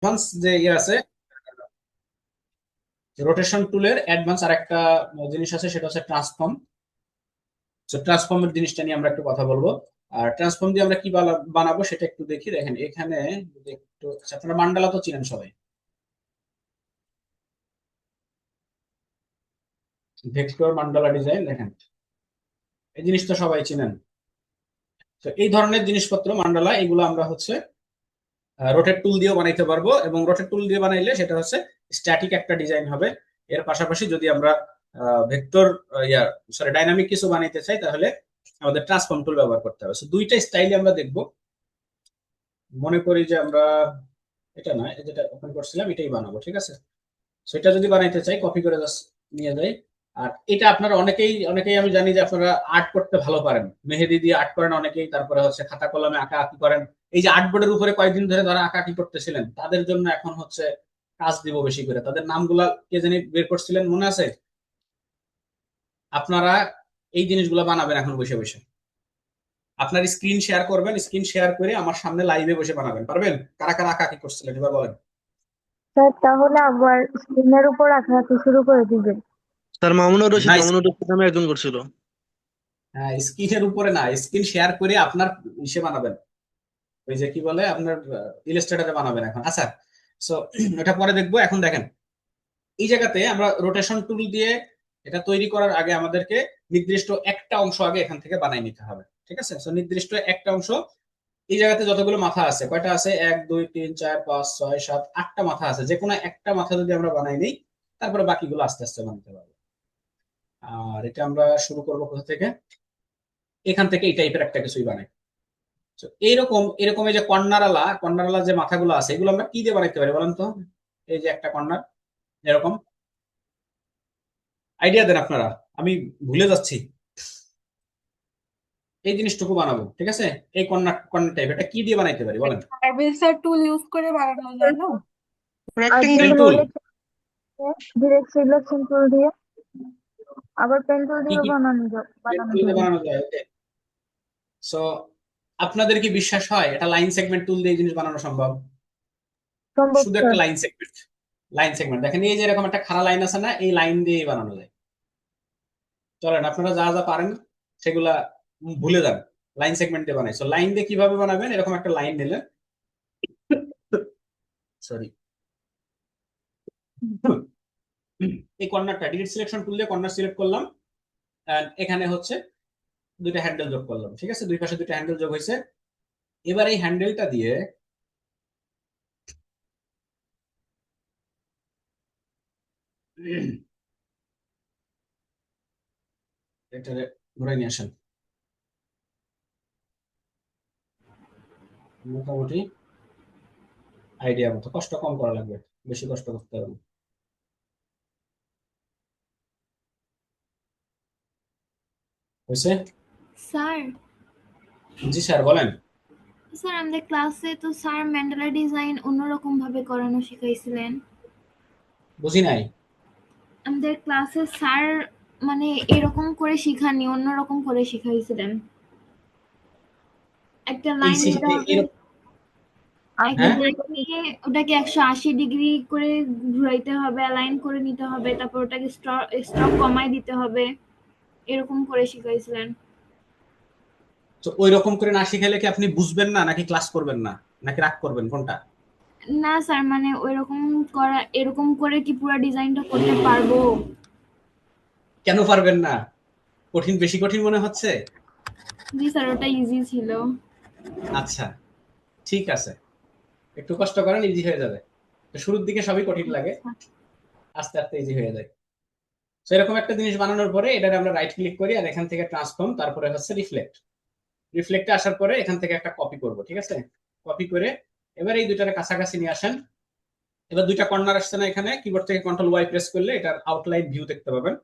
Advance যে ইয়ে আছে, রোটেশন টুলের অ্যাডভান্স আর একটা জিনিস আছে, সেটা হচ্ছে ট্রান্সফর্ম। তো ট্রান্সফর্মের জিনিসটা নিয়ে আমরা একটু কথা বলবো। আর ট্রান্সফর্ম দিয়ে আমরা কি বানাবো সেটা একটু দেখি। দেখেন এখানে যদি একটু, আচ্ছা, আপনারা মান্ডালা তো চিনেন সবাই, ভেক্টর মান্ডালা ডিজাইন। দেখেন এই জিনিসটা সবাই চিনেন। তো এই ধরনের জিনিসপত্র মান্ডালা, এগুলো আমরা হচ্ছে রোটেট টুল দিয়েও বানাইতে পারবো, এবং রোটেট টুল দিয়ে বানাইলে সেটা হচ্ছে স্ট্যাটিক একটা ডিজাইন হবে। এর পাশাপাশি যদি আমরা ভেক্টর ইয়া সরি ডাইনামিক কিছু বানাইতে চাই, তাহলে আমাদের ট্রান্সফর্ম টুল ব্যবহার করতে হবে। So, দুইটা স্টাইলে আমরা দেখবো। মনে করি যে আমরা এটা না, এই যেটা ওপেন করছিলাম এটাই বানাবো, ঠিক আছে। সেটা যদি বানাইতে চাই, কপি করে জাস্ট নিয়ে যাই। আর এটা আপনারা অনেকেই অনেকেই আমি জানি যে আপনারা আর্ট করতে ভালো পারেন, মেহেদি দিয়ে আর্ট করেন অনেকেই, তারপরে হচ্ছে খাতা কলমে আঁকা আঁকি করেন। এই যে আর্ট বোর্ডের উপরে কয়েকদিন ধরে যারা আঁকা আঁকি করতেছিলেন, তাদের জন্য এখন হচ্ছে কাজ দিব বেশি করে। তাদের নামগুলা কে জানি বের করছিলেন, মনে আছে? আপনারা এই জিনিসগুলো বানাবেন এখন বসে বসে। আপনার স্ক্রিন শেয়ার করবেন, স্ক্রিন শেয়ার করে আমার সামনে লাইভে বসে বানাবেন। পারবেন? কারা কারা আঁকা আঁকি করছিলেন এবার বলেন। স্যার তাহলে আবার স্ক্রিনের উপর আঁকাআঁকি শুরু করে দিবেন। স্যার না, মামুনুর রশিদ নামে একজন করছিল। হ্যাঁ, স্ক্রিনের উপরে না, স্ক্রিন শেয়ার করে আপনার ইসে বানাবেন। ওই যে কি বলে, আপনার ইলাস্ট্রেটরে বানাবেন এখন। আচ্ছা, সো ওটা পরে দেখবো। এখন দেখেন এই জায়গাতে আমরা রোটেশন টুল দিয়ে এটা তৈরি করার আগে আমাদেরকে নির্দিষ্ট একটা অংশ আগে এখান থেকে বানাই নিতে হবে, ঠিক আছে। সো নির্দিষ্ট একটা অংশ, এই জায়গাতে যতগুলো মাথা আছে, কয়টা আছে, 1 2 3 4 5 6 7 8টা মাথা আছে। যে কোনো একটা মাথা যদি আমরা বানাই নিই, তারপরে বাকিগুলো আস্তে আস্তে বানাতে পারবো। আর এটা আমরা শুরু করবো কোথা থেকে? এখান থেকে এই টাইপের একটা কিছুই বানাই। তো এইরকম এরকম এই যে কর্নার আলা যে মাথাগুলো আছে, এগুলো আমরা কি দিয়ে বানাইতে পারি বলেন তো? এই যে একটা কর্নার এরকম, আইডিয়া দেন আপনারা, আমি ভুলে যাচ্ছি। এই জিনিসটুকু বানাবো, ঠিক আছে। এই কর্নার কর্নার টাইপ, এটা কি দিয়ে বানাইতে পারি বলেন? হারভেস্টার টুল ইউজ করে বানানো যায় না? আর রেক্টেঙ্গেল পেন যদি টুল। বলে ডিরেক্ট সিলেকশন টুল দিয়ে, আবার পেন টুল কি দিয়ে কি পেন বানানো টুল দিয়ে যাবে। বানানো যায়? ওকে। সো আপনাদের কি বিশ্বাস হয় এটা লাইন সেগমেন্ট টুল দিয়ে এই জিনিস বানানো সম্ভব? সম্ভব শুধু একটা স্যার। লাইন সেগমেন্ট দেখেন, এই যে এরকম একটা খাড়া লাইন আছে না, এই লাইন দিয়েই বানানো যায়। চলেন আপনারা যা যা পারেন সেগুলা ভুলে যান, লাইন সেগমেন্ট দিয়ে বানাই। লাইন দিয়ে কিভাবে বানাবেন? এরকম একটা লাইন নিলেন, সরি, এই কর্নারটা ডিলিট সিলেকশন টুল দিয়ে কর্নার সিলেক্ট করলাম। And এখানে হচ্ছে দুইটা হ্যান্ডেল যোগ করলাম, ঠিক আছে। দুই পাশে দুইটা হ্যান্ডেল যোগ হয়েছে। এবার এই হ্যান্ডেলটা দিয়ে এটা ঘুরাই নিয়ে আসেন। মোটামুটি আইডিয়া মতো, কষ্ট কম করা লাগবে, বেশি কষ্ট করতে হবে না। হয়েছে? স্যার, জি স্যার, বলেন। স্যার আমাদের ক্লাসে তো স্যার ম্যান্ডেলা ডিজাইন অন্যরকম ভাবে করানো শিখাইছিলেন। বুঝি নাই। আমাদের ক্লাসে স্যার মানে এরকম করে শিখাননি, অন্যরকম করে শিখাইছিলেন। একটা এই লাইন নিতে হবে, এরকম। একটা হ্যাঁ, আপনাদের লাইন নিয়ে ওটাকে 180 ডিগ্রি করে ঘুরাইতে হবে, অ্যালাইন করে নিতে হবে, তারপর ওটাকে স্ট্রক কমাই দিতে হবে, এরকম করে শিখাইছিলেন। তো ওই রকম করে না শিখাইলে কি আপনি বুঝবেন না, নাকি ক্লাস করবেন না, নাকি রাগ করবেন, কোনটা? না স্যার, মানে ওইরকম করা, এরকম করে কি পুরো ডিজাইনটা করতে পারবো? কেন পারবেন না? কঠিন, বেশি কঠিন মনে হচ্ছে? জি স্যার, ওটা ইজি ছিল। আচ্ছা, ঠিক আছে, একটু কষ্ট করেন, ইজি হয়ে যাবে। তো শুরুর দিকে সবই কঠিন লাগে, আস্তে আস্তে ইজি হয়ে যায়। তো এরকম একটা জিনিস বানানোর পরে এটাকে আমরা রাইট ক্লিক করি, আর এখান থেকে ট্রান্সফর্ম, তারপরে হচ্ছে রিফ্লেক্ট। রিফ্লেক্টে আসার পরে এখান থেকে একটা কপি করব, ঠিক আছে। কপি করে এবার এই দুইটার কাছাকাছি নিয়ে আসেন। এবার দুইটা কর্নার আসছে না, এখানে কিবোর্ড থেকে কন্ট্রোল ওয়াই প্রেস করলে এটার আউটলাইন ভিউ দেখতে পাবেন।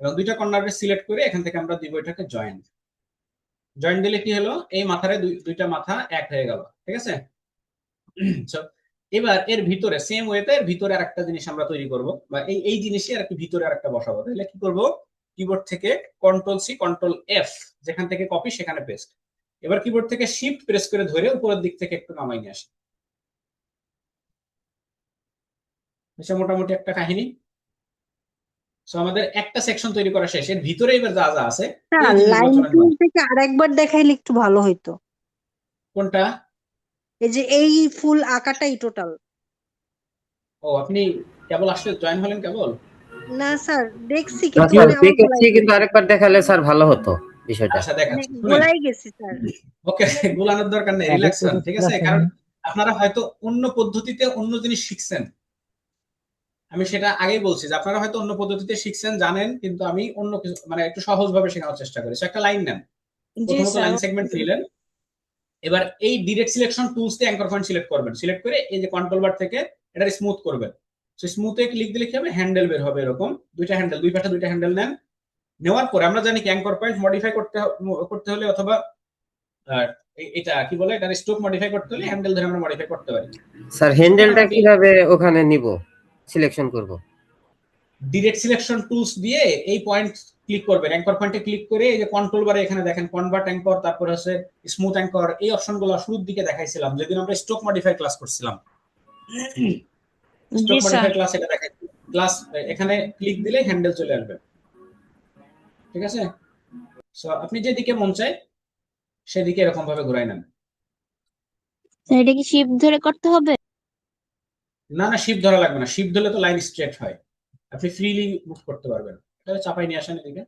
এবং দুইটা কর্নারকে সিলেক্ট করে এখান থেকে আমরা দিব এটাকে জয়েন। জয়েন দিলে কি হলো, এই মাথারে দুইটা মাথা এক হয়ে গেল, ঠিক আছে। So, এবার এর ভিতরে সেম ওয়েতে এর ভিতরে আরেকটা জিনিস আমরা তৈরি করব, বা এই এই জিনিসই আর কি ভিতরে আরেকটা বসাবো। তাহলে কি করব, কিবোর্ড থেকে কন্ট্রোল সি কন্ট্রোল এফ, যেখান থেকে কপি সেখানে পেস্ট। এবার কিবোর্ড থেকে শিফট প্রেস করে ধরে উপরের দিক থেকে একটু নামাই নিয়ে আসি। এটা মোটামুটি একটা কাহিনী। সো আমাদের একটা সেকশন তৈরি করা শেষ, এর ভিতরে এবার যা যা আছে এই স্যার জিনিসগুলো লাইন চলেন টুল বানাই। থেকে আরেকবার দেখাইলে একটু ভালো হইতো। কোনটা? এই যে এই ফুল আঁকাটাই টোটাল। ও, আপনি কেবল আসলে জয়েন হলেন কেবল? না স্যার দেখছি না কিন্তু স্যার মানে আমার দেখেছি, গোলাই কিন্তু গেছে, আরেকবার দেখালে স্যার ভালো হতো বিষয়টা। আচ্ছা মানে দেখাচ্ছি, শুনেন। গোলাই গেছি স্যার। ওকে, গোলানোর দরকার নেই, রিল্যাক্স হন, ঠিক আছে? কারণ আপনারা হয়তো অন্য পদ্ধতিতে অন্য জিনিস শিখছেন, আমি সেটা আগেই বলছি যে আপনারা হয়তো অন্য পদ্ধতিতে শিখছেন, জানেন, কিন্তু আমি অন্য কিছু মানে একটু সহজ ভাবে শেখানোর চেষ্টা করি। So, একটা লাইন নেন, জি প্রথমত স্যার। লাইন সেগমেন্ট নিলেন। এবার এই ডিরেক্ট সিলেকশন টুলস দিয়ে অ্যাঙ্কর পয়েন্ট সিলেক্ট করবেন, সিলেক্ট করে এই যে কন্ট্রোল বার থেকে এটা স্মুথ করবেন। সো স্মুথে ক্লিক দিলে কি হবে, হ্যান্ডেল বের হবে এরকম, দুইটা হ্যান্ডেল, দুই পাশে দুইটা হ্যান্ডেল নেন। নেওয়ার পরে আমরা জানি কি অ্যাঙ্কর পয়েন্ট মডিফাই করতে হলে অথবা এটা কি বলে, এটা স্ট্রোক মডিফাই করতে হলে হ্যান্ডেল ধরে আমরা মডিফাই করতে পারি। স্যার হ্যান্ডেলটা কিভাবে ওখানে নিব, সিলেকশন করব? ডিরেক্ট সিলেকশন টুলস দিয়ে এই পয়েন্ট ক্লিক করবেন, অ্যাঙ্কর পয়েন্টে ক্লিক করে এই যে কন্ট্রোল বারে এখানে দেখেন কনভার্ট অ্যাঙ্কর, তারপর হচ্ছে স্মুথ অ্যাঙ্কর, এই অপশনগুলো শুরুর দিকে দেখাইছিলাম যেদিন আমরা স্ট্রোক মডিফাই ক্লাস করছিলাম। জি স্ট্রোক স্যার। মডিফাই ক্লাস এটা দেখাই, ক্লাস এখানে ক্লিক দিলে হ্যান্ডেল চলে আসবে, ঠিক আছে? সো আপনি যেদিকে মন চায় সেদিকে এরকম ভাবে ঘুরাই নেন। এটা কি শিপ ধরে করতে হবে? না না, শিপ ধরা লাগবে না, শিপ ধরলে তো লাইন স্ট্রেট হয়, আপনি ফ্রিলি মুভ করতে পারবেন। তাহলে চাপাই নিয়ে আসেন এদিকে।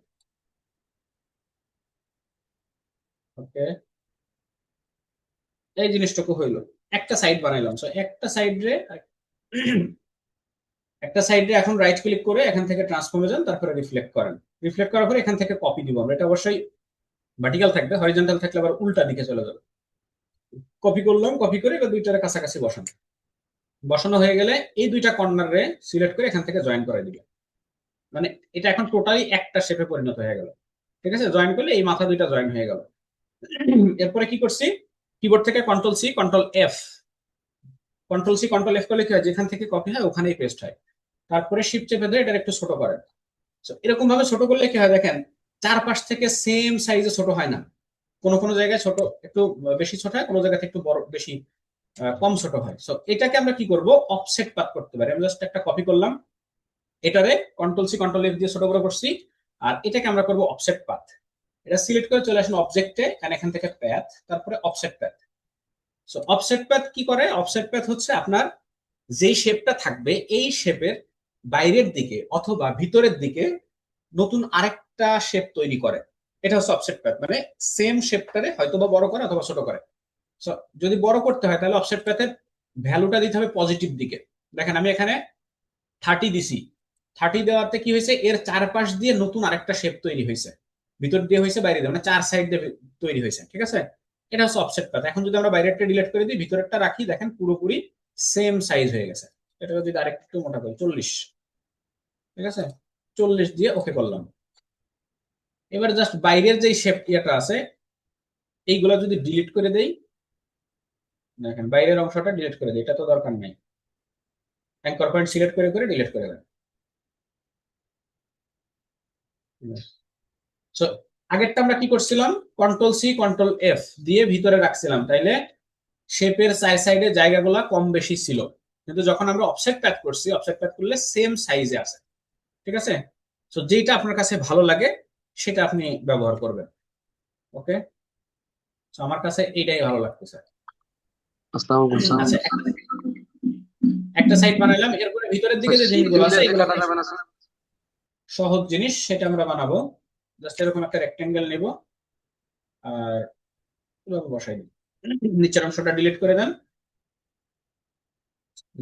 ওকে, এই জিনিসটুকু হইলো, একটা সাইড বানাইলাম। সো একটা সাইডে এখন রাইট ক্লিক করে এখান থেকে ট্রান্সফর্মে যান, তারপরে রিফ্লেক্ট করেন। রিফ্লেক্ট করার পরে এখান থেকে কপি দিব আমরা, এটা অবশ্যই ভার্টিক্যাল থাকবে, হরিজন্টাল থাকলে আবার উল্টা দিকে চলে যাবে। কপি করলাম, কপি করে এবার দুইটার কাছাকাছি বসান। বসানো হয়ে গেলে এই দুইটা কর্নারে সিলেক্ট করে এখান থেকে জয়েন করে দিবে, মানে এটা এখন টোটালি একটা শেপে পরিণত হয়ে গেল, ঠিক আছে? জয়েন করলে এই মাথা দুইটা জয়েন হয়ে গেল। এরপরে কি করছি, কিবোর্ড থেকে control C control F, control C control F করলে কি হয়, যেখান থেকে কপি হয় ওখানেই পেস্ট হয়। তারপরে শিফট চেপে ধরে এটা একটু ছোট করেন। এরকম ভাবে ছোট করলে কি হয় দেখেন, চারপাশ থেকে সেম সাইজে ছোট হয় না, কোনো কোনো জায়গায় ছোট একটু বেশি ছোট হয়, কোনো জায়গাতে একটু বড় বেশি কম ছোট হয়। সো এটাকে আমরা কি করব, অফসেট পাথ করতে পারি। আমি জাস্ট একটা কপি করলাম, এটারে কন্ট্রোল সি কন্ট্রোল এফ দিয়ে ছোট বড় করছি, আর এটাকে আমরা করব অফসেট পাথ। এটা সিলেক্ট করে চলে আসুন অবজেক্টে, এখান থেকে প্যাথ, তারপরে offset path. So offset path কি করে, অফসেট প্যাথ হচ্ছে আপনার যেই শেপটা থাকবে এই শেপের বাইরের দিকে অথবা ভিতরের দিকে নতুন আরেকটা শেপ তৈরি করে, এটা হচ্ছে অফসেট প্যাথ। মানে সেম শেপটারে হয়তো বা বড় করে অথবা ছোট করে। সো যদি বড় করতে হয় তাহলে অফসেট প্যাথের ভ্যালুটা দিতে হবে পজিটিভ দিকে। দেখেন আমি এখানে 30 দিছি, 30 দেওয়াতে কি হয়েছে, এর চারপাশ দিয়ে নতুন আরেকটা শেপ তৈরি হয়েছে, ভিতর দিয়ে হয়েছে বাইরে দিয়ে, মানে চার সাইড দিয়ে তৈরি হয়েছে, ঠিক আছে? এটা হচ্ছে অফসেট প্যাথ। এখন যদি আমরা বাইরেরটা ডিলিট করে দিই, ভিতরেরটা রাখি, দেখেন পুরোপুরি সেম সাইজ হয়ে গেছে। এটা যদি আরেকটু মোটা করি 40, ঠিক আছে? 40 দিয়ে ওকে করলাম। এবার জাস্ট বাইরের যে শেপ ইয়েটা আছে এইগুলা যদি ডিলিট করে দেই, দেখেন বাইরের অংশটা ডিলিট করে দেই, এটা তো দরকার নাই। অ্যাঙ্কর পয়েন্ট সিলেক্ট করে করে ডিলিট করে দেন। সো আগেরটা আমরা কি করছিলাম, কন্ট্রোল সি কন্ট্রোল এফ দিয়ে ভিতরে রাখছিলাম, তাইলে শেপের সাইডে জায়গাগুলা কম বেশি ছিল। কিন্তু যখন আমরা অফসেট প্যাথ করছি, অফসেট প্যাথ করলে সেম সাইজে আছে, ঠিক আছে? সো যেটা আপনার কাছে ভালো লাগে সেটা আপনি ব্যবহার করবেন। ওকে, সো আমার কাছে এইটাই ভালো লাগতেছে। আচ্ছা, একটা সাইড বানাইলাম, এরপরে ভিতরের দিকে যে জিনিসগুলো আছে এগুলো সহজ জিনিস, সেটা আমরা বানাবো। জাস্ট এরকম একটা রেক্টেঙ্গেল নেব আর বসাই দিই, নিচের অংশটা ডিলিট করে দেন।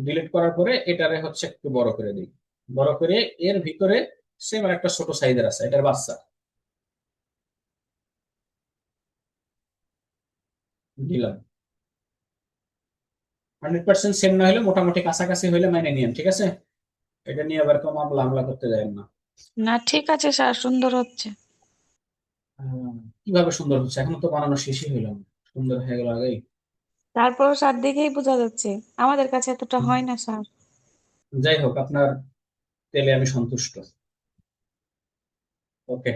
ডিলিট করার পরে এটারে হচ্ছে একটু বড় করে দিই, বড় করে এর ভিতরে সেম আর একটা ছোট সাইজের আছে, এটার বাচ্চা দিলাম। 100% সেম না হলে মোটামুটি কাছাকাছি হলে মাইনে নিয়েন, ঠিক আছে? এটা নিয়ে আবার কেউ মামলা হামলা করতে যায় না। না ঠিক আছে স্যার, সুন্দর হচ্ছে। কিভাবে সুন্দর হচ্ছে, এখনো তো বানানো শেষই হইল না, সুন্দর হয়ে গেল আগেই। তারপরও স্যার দেখেই বোঝা যাচ্ছে, আমাদের কাছে এতটা হয় না স্যার। যাই হোক, আপনার তেলে আমি সন্তুষ্ট। ওকে,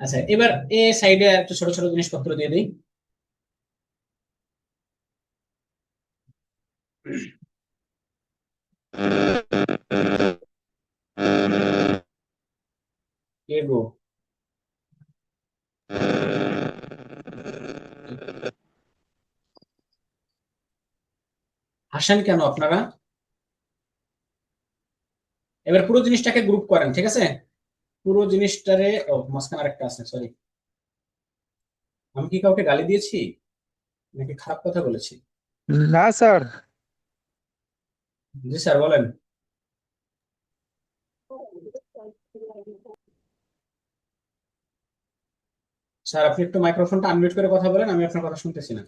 আচ্ছা এবার এ সাইডে একটু ছোট ছোট জিনিসপত্র দিয়ে দিই। কে গো? হাসেন কেন আপনারা? এবার পুরো জিনিসটাকে গ্রুপ করেন, ঠিক আছে? পুরো জিনিসটারে মাঝখানে আরেকটা আছে, সরি। আমি কি কাউকে গালি দিয়েছি নাকি খারাপ কথা বলেছি? না স্যার। জি স্যার, বলেন। স্যার, আপনি একটু মাইক্রোফোনটা আনমিউট করে কথা বলেন, আমি আপনার কথা শুনতেছি না।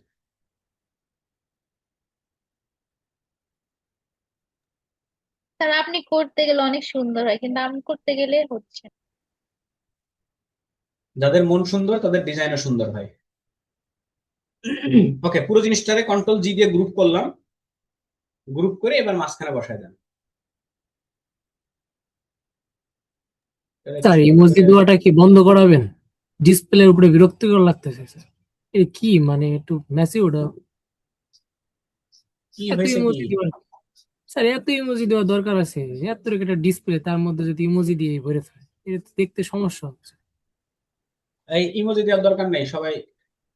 স্যার আপনি করতে গেলে অনেক সুন্দর হয়, কিন্তু আমি করতে গেলে হচ্ছে না। যাদের মন সুন্দর তাদের ডিজাইনও সুন্দর হয়। ওকে, পুরো জিনিসটারে কন্ট্রোল জি দিয়ে গ্রুপ করলাম। গ্রুপ করে এবার মাঝখানে বসায় দেন। স্যার ইমোজি দেওয়াটা কি বন্ধ করাবেন? ডিসপ্লের উপরে বিরক্তিকর লাগতেছে স্যার। এ কি মানে একটু মেসি ওটা। কি এত হয়েছে কি? ইমোজি দেওয়ার স্যার এত ইমোজি দেওয়ার দরকার আছে? এত একটা ডিসপ্লে তার মধ্যে যদি ইমোজি দিয়ে ভরে থাকে এটা তো দেখতে সমস্যা হচ্ছে। এই ইমোজি দেওয়ার দরকার নেই, সবাই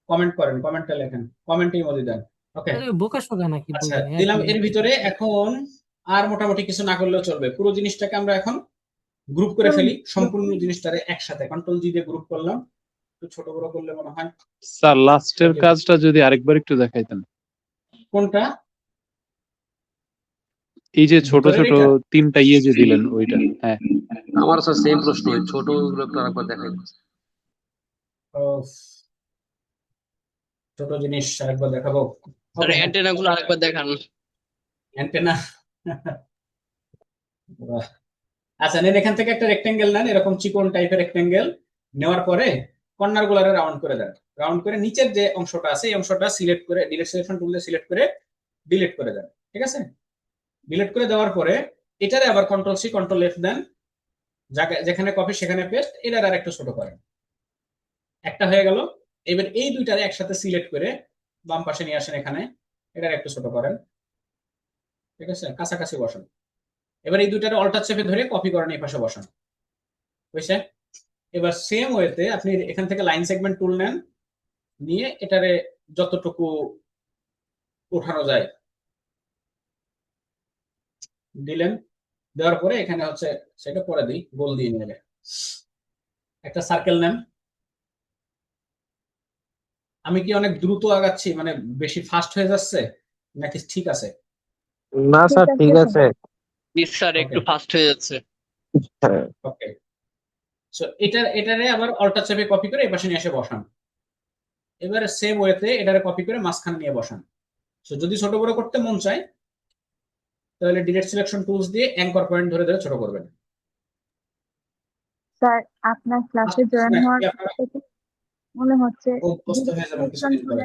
কমেন্ট করেন, কমেন্টে লেখেন, কমেন্টে ইমোজি দেন। ওকে, আরে বোকা শোকা নাকি আচ্ছা বলবেন দিলাম। একই এর ভিতরে এখন আর মোটামুটি কিছু না করলেও চলবে। পুরো জিনিসটাকে আমরা এখন গ্রুপ করে ফেলি, সম্পূর্ণ জিনিসটারে একসাথে কন্ট্রোল জি দিয়ে গ্রুপ করলাম। একটু ছোট বড় করলে মনে হয়। স্যার লাস্টের কাজটা যদি আরেকবার একটু দেখাইতেন। কোনটা? এই যে ছোট ভিতরের ছোট এটা? 3টা ইয়ে যে দিলেন ওইটা। হ্যাঁ, আমার স্যার সেম প্রশ্ন, ওই ছোট গুলো একটু আরেকবার দেখাই। উফ, ছোট জিনিস আরেকবার দেখাবো। স্যার অ্যান্টেনা গুলো আরেকবার দেখান। অ্যান্টেনা। আচ্ছা, নেন এখান থেকে একটা রেক্টেঙ্গেল নেন, এরকম চিকন টাইপের রেক্টেঙ্গেল। নেওয়ার পরে কর্নার গুলারে রাউন্ড করে দেন। রাউন্ড করে নিচের যে অংশটা আছে এই অংশটা সিলেক্ট করে ডিলিট সিলেকশন টুল দিয়ে সিলেক্ট করে ডিলিট করে দেন, ঠিক আছে? ডিলিট করে দেওয়ার পরে এটারে আবার কন্ট্রোল সি কন্ট্রোল এফ দেন, যেখানে কপি সেখানে পেস্ট, এটার আর একটু ছোট করেন। একটা হয়ে গেল। এবার এই দুইটারে একসাথে সিলেক্ট করে বাম পাশে নিয়ে আসেন, এখানে এটার একটু ছোট করেন, ঠিক আছে? কাছাকাছি বসান। এবার এই দুইটারে অল্টার চেপে ধরে কপি করেন, এই পাশে বসান, বুঝছে? এবার সেম ওয়েতে আপনি এখান থেকে লাইন সেগমেন্ট টুল নেন, নিয়ে এটারে যতটুকু উঠানো যায় দিলেন। দেওয়ার পরে এখানে হচ্ছে সেটা পরে দিই, গোল দিয়ে নিয়ে একটা সার্কেল নেন। আমি কি অনেক দ্রুত আগাচ্ছি, মানে বেশি ফাস্ট হয়ে যাচ্ছে নাকি ঠিক আছে? না স্যার ঠিক আছে। স্যার একটু ফাস্ট হয়ে যাচ্ছে। ওকে, সো এটারে আবার অল্টার চেপে কপি করে এই পাশে নিয়ে এসে বসান। এবারে সেম ওয়েতে এটারে কপি করে মাঝখানে নিয়ে বসান। সো যদি ছোট বড় করতে মন চায় তাহলে ডিরেক্ট সিলেকশন টুলস দিয়ে অ্যাঙ্কর পয়েন্ট ধরে ধরে ছোট করবেন। স্যার আপনার ক্লাসে জয়েন হওয়ার নাকি পর আপনারা থেকে মনে হচ্ছে অভ্যস্ত হয়ে যাবেন কিছুদিন পরে।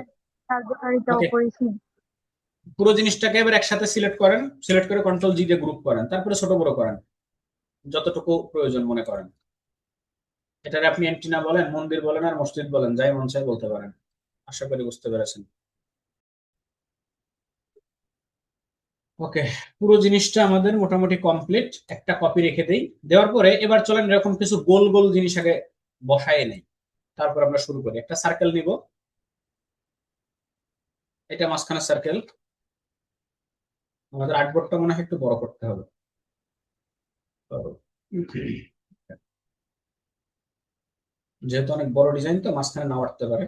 কার্যকারিতাও Okay. করেছি। পুরো জিনিসটাকে এবার একসাথে সিলেক্ট করেন, সিলেক্ট করে কন্ট্রোল জি দিয়ে গ্রুপ করেন, তারপরে ছোট বড় করেন যতটুকু প্রয়োজন মনে করেন। এটারে আপনি অ্যান্টিনা বলেন, মন্দির বলেন, আর মসজিদ বলেন, যাই মন চায় বলতে পারেন। আশা করি বুঝতে পেরেছেন। ওকে, পুরো জিনিসটা আমাদের মোটামুটি কমপ্লিট। একটা কপি রেখে দেই। দেওয়ার পরে এবার চলেন এরকম কিছু গোল গোল জিনিস আগে বসায় নেই, তারপর আমরা শুরু করি। একটা সার্কেল নিব, এটা মাঝখানে সার্কেল। আমাদের আর্টবোর্ডটা মনে হয় একটু বড় করতে হবে। যেহেতু অনেক বড় ডিজাইন তো মাঝখানে নাও আটতে পারে।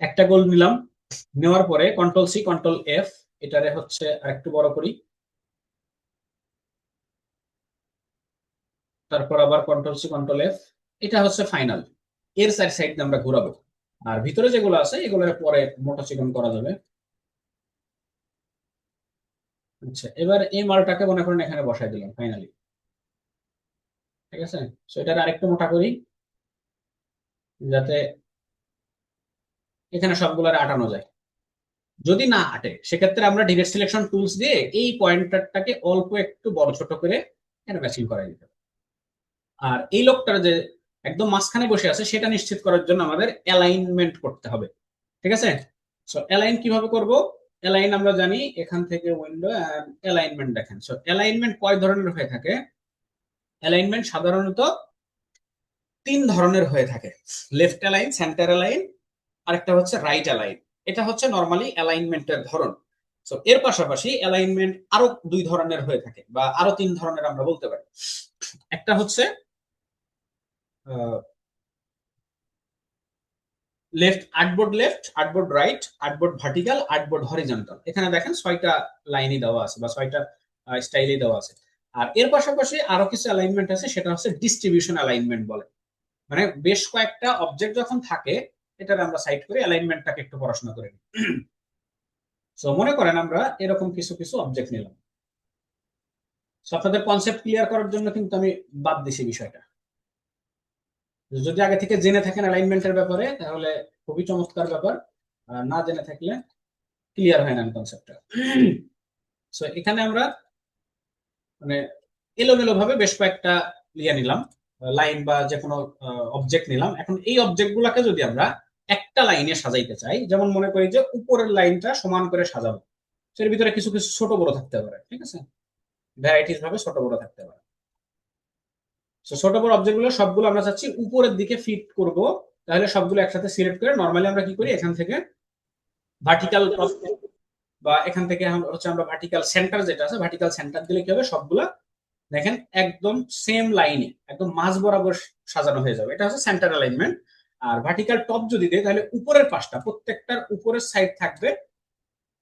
একটা গোল নিলাম, নেওয়ার পরে কন্ট্রোল সি কন্ট্রোল এফ, এটারে হচ্ছে আরেকটু বড় করি। তারপর আবার কন্ট্রোল সি কন্ট্রোল এফ, এটা হচ্ছে ফাইনাল। এর সাইড দিয়ে আমরা ঘোরাবো, আর ভিতরে যেগুলো আছে এগুলো পরে মোটা চিকন করা যাবে। আচ্ছা, এবার এই মালটাকে মনে করেন এখানে বসাই দিলাম ফাইনালি, ঠিক আছে? সো এটার আরেকটু মোটা করি যাতে এখানে সবগুলোর আটানো যায়। যদি না আটে সেক্ষেত্রে আমরা ডিরেক্ট সিলেকশন টুলস দিয়ে এই পয়েন্টারটাকে অল্প একটু বড় ছোট করে এখানে ম্যাচিং করাই দিতে হবে। আর এই লোকটার যে একদম মাঝখানে বসে আছে সেটা নিশ্চিত করার জন্য আমাদের অ্যালাইনমেন্ট করতে হবে, ঠিক আছে? সো অ্যালাইন কিভাবে করব? অ্যালাইন আমরা জানি এখান থেকে উইন্ডো অ্যালাইনমেন্ট দেখেন। সো অ্যালাইনমেন্ট কয় ধরনের হয়ে থাকে? অ্যালাইনমেন্ট সাধারণত 3 ধরনের হয়ে থাকে, লেফট অ্যালাইন, সেন্টার অ্যালাইন, আরেকটা হচ্ছে রাইট অ্যালাইন। এটা হচ্ছে নর্মালি অ্যালাইনমেন্টের ধরন। সো এর পাশাপাশি অ্যালাইনমেন্ট আরো 2 ধরনের হয়ে থাকে, বা আরো 3 ধরনের আমরা বলতে পারি। একটা হচ্ছে left, artboard left, artboard right, artboard vertical, artboard horizontal. এখানে দেখেন 6টা লাইনই দেওয়া আছে বা 6টা স্টাইলই দেওয়া আছে। আর এর পাশাপাশি আরো কিছু অ্যালাইনমেন্ট আছে, সেটা হচ্ছে ডিস্ট্রিবিউশন অ্যালাইনমেন্ট বলে। মানে বেশ কয়েকটা অবজেক্ট যখন থাকে, এটার আমরা সাইড করে অ্যালাইনমেন্টটাকে একটু পড়াশোনা করে নিই। সো মনে করেন আমরা এরকম কিছু কিছু অবজেক্ট নিলাম। সো আপনাদের কনসেপ্ট ক্লিয়ার করার জন্য কিন্তু আমি বাদ দিছি বিষয়টা। যদি আগে থেকে জেনে থাকেন অ্যালাইনমেন্টের ব্যাপারে তাহলে খুবই চমৎকার ব্যাপার, আর না জেনে থাকলে ক্লিয়ার হয় না কনসেপ্টটা। সো এখানে আমরা মানে এলোমেলো ভাবে বেশ কয়েকটা নিলাম, লাইন বা যে কোনো অবজেক্ট নিলাম। এখন এই অবজেক্ট গুলাকে যদি আমরা একটা লাইনে সাজাইতে চাই, যেমন মনে করি যে উপরের লাইনটা সমান করে সাজাবো, এর ভিতরে কিছু কিছু ছোট বড় থাকতে পারে, ঠিক আছে, ভ্যারাইটিস ভাবে ছোট বড় থাকতে পারে। ছোট বড় অবজেক্ট গুলো সবগুলো আমরা চাচ্ছি উপরের দিকে ফিট করব, তাহলে সবগুলো একসাথে সিলেক্ট করে নরমালি আমরা কি করি, এখান থেকে ভার্টিক্যাল বা এখান থেকে হচ্ছে আমরা ভার্টিক্যাল সেন্টার যেটা আছে, ভার্টিক্যাল সেন্টার দিলে কি হবে, সবগুলা দেখেন একদম সেম লাইনে একদম মাঝ বরাবর সাজানো হয়ে যাবে। এটা হচ্ছে সেন্টার অ্যালাইনমেন্ট। আর ভার্টিক্যাল টপ যদি দেয় তাহলে উপরের পাশটা প্রত্যেকটার উপরের সাইড থাকবে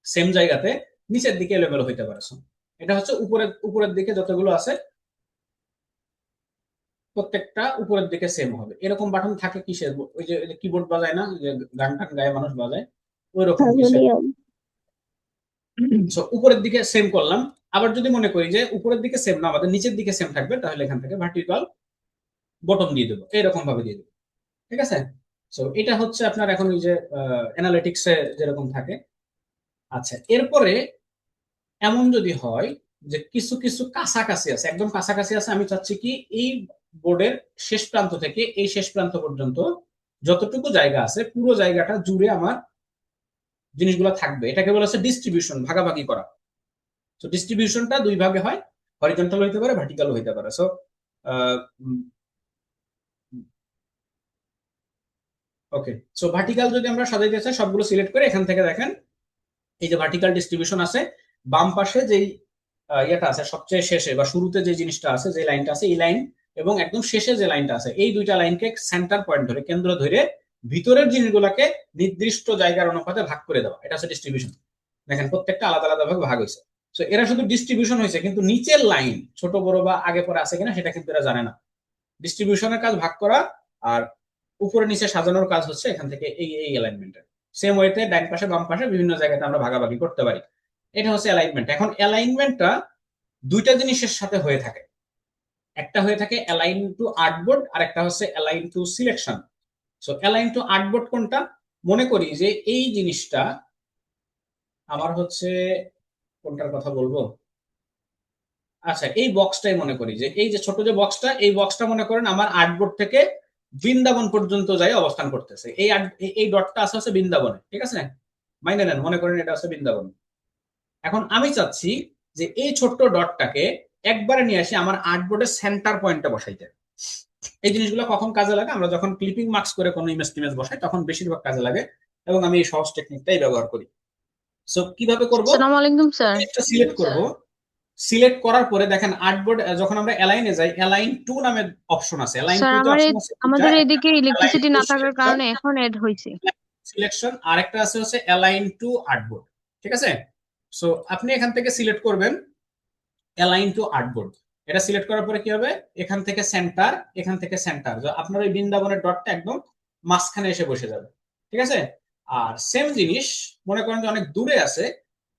সেম জায়গাতে, নিচের দিকে এলোমেলো হইতে পারে। এটা হচ্ছে উপরের দিকে যতগুলো আছে প্রত্যেকটা উপরের দিকে সেম হবে। এরকম বাটন থাকে কিসের, ওই যে কিবোর্ড বাজায় না, যে গান টান গায়ে মানুষ বাজায়, ওই রকম কিছু। সো উপরের দিকে সেম করলাম। আবার যদি মনে করি যে উপরের দিকে সেম না, আমাদের নিচের দিকে সেম থাকবে, তাহলে এখান থেকে ভার্টিক্যাল বটম দিয়ে দেবো, এরকম ভাবে দিয়ে দেবো, ঠিক আছে। সো এটা হচ্ছে আপনার এখন ওই যে অ্যানালিটিক্সে যেরকম থাকে। আচ্ছা, এরপরে এমন যদি হয় যে কিছু কিছু কাছাকাছি আছে, একদম কাছাকাছি আছে, আমি চাচ্ছি কি এই বোর্ডের শেষ প্রান্ত থেকে এই শেষ প্রান্ত পর্যন্ত যতটুকু জায়গা আছে পুরো জায়গাটা জুড়ে আমার জিনিসগুলো থাকবে, এটাকে বলা হচ্ছে ডিস্ট্রিবিউশন, ভাগাভাগি করা। তো ডিস্ট্রিবিউশনটা 2 ভাগে হয়, হরিজন্টাল হইতে পারে, ভার্টিক্যাল হইতে পারে। সো ওকে, সো ভার্টিক্যাল যদি আমরা সাজাইতে চাই, সবগুলো সিলেক্ট করে এখান থেকে দেখেন এই যে ভার্টিক্যাল ডিস্ট্রিবিউশন আছে, বাম পাশে যেই ইয়েটা আছে সবচেয়ে শেষে বা শুরুতে যে জিনিসটা আছে, যে লাইনটা আছে, এই লাইন এবং একদম শেষে যে লাইনটা আছে, এই দুইটা লাইনকে সেন্টার পয়েন্ট ধরে, কেন্দ্র ধরে ভিতরের জিনিসগুলোকে নির্দিষ্ট জায়গার অনুপাতে ভাগ করে দেওয়া, এটা হচ্ছে ডিস্ট্রিবিউশন। দেখেন প্রত্যেকটা আলাদা আলাদা ভাবে ভাগ হয়েছে। সো এরা শুধু ডিস্ট্রিবিউশন হয়েছে, কিন্তু নিচের লাইন ছোট বড় বা আগে পরে আছে কিনা সেটা কিন্তু এরা জানে না। ডিস্ট্রিবিউশনের কাজ ভাগ করা, আর উপরে নিচে সাজানোর কাজ হচ্ছে এখান থেকে এই অ্যালাইনমেন্টের। সেম ওয়েতে ডান পাশে বাম পাশে বিভিন্ন জায়গাতে আমরা ভাগাভাগি করতে পারি। এটা হচ্ছে অ্যালাইনমেন্ট। এখন অ্যালাইনমেন্টটা দুইটা জিনিসের সাথে হয়ে থাকে, একটা হয়ে থাকে অ্যালাইন টু আর্টবোর্ড, আর একটা হচ্ছে align two selection. So align two artboard কোনটা, মনে করি যে এই জিনিসটা আমার হচ্ছে, কোনটার কথা বলবো, আচ্ছা এই বক্সটাই মনে করি যে এই যে ছোট যে বক্সটা, এই বক্সটা মনে করেন আমার আর্টবোর্ড থেকে বৃন্দাবন পর্যন্ত যাই অবস্থান করতেছে। এই ডটটা আছে হচ্ছে বৃন্দাবনে, ঠিক আছে, মাইনে নেন, মনে করেন এটা হচ্ছে বৃন্দাবন। এখন আমি চাচ্ছি যে এই ছোট্ট ডটটাকে একবারে নিয়ে আসি আমার আর্টবোর্ডের সেন্টার পয়েন্টে বসাইতে। এই জিনিসগুলো কখন কাজে লাগে, আমরা যখন ক্লিপিং মার্কস করে কোনো ইমেজ বসাই তখন বেশিরভাগ কাজে লাগে, এবং আমি এই সহজ টেকনিকটাই ব্যবহার করি। সো কিভাবে করব, আসসালামু আলাইকুম স্যার। এটা সিলেক্ট করব, সিলেক্ট করার পরে দেখেন আর্টবোর্ড যখন আমরা অ্যালাইনে যাই, অ্যালাইন টু নামের অপশন আছে, অ্যালাইন স্যার টু তে অপশন আছে আমাদের এদিকে ইলেকট্রিসিটি না থাকার কারণে এখন এড হয়েছে। সিলেকশন, আর একটা আছে হচ্ছে অ্যালাইন টু আর্টবোর্ড, ঠিক আছে। সো আপনি এখান থেকে সিলেক্ট করবেন অ্যালাইন টু আর্টবোর্ড। এটা সিলেক্ট করার পরে কি হবে, এখান থেকে সেন্টার, এখান থেকে সেন্টার, আপনার ওই বৃন্দাবনের ডটটা একদম মাঝখানে এসে বসে যাবে, ঠিক আছে। আর সেম জিনিস মনে করেন যে অনেক দূরে আছে,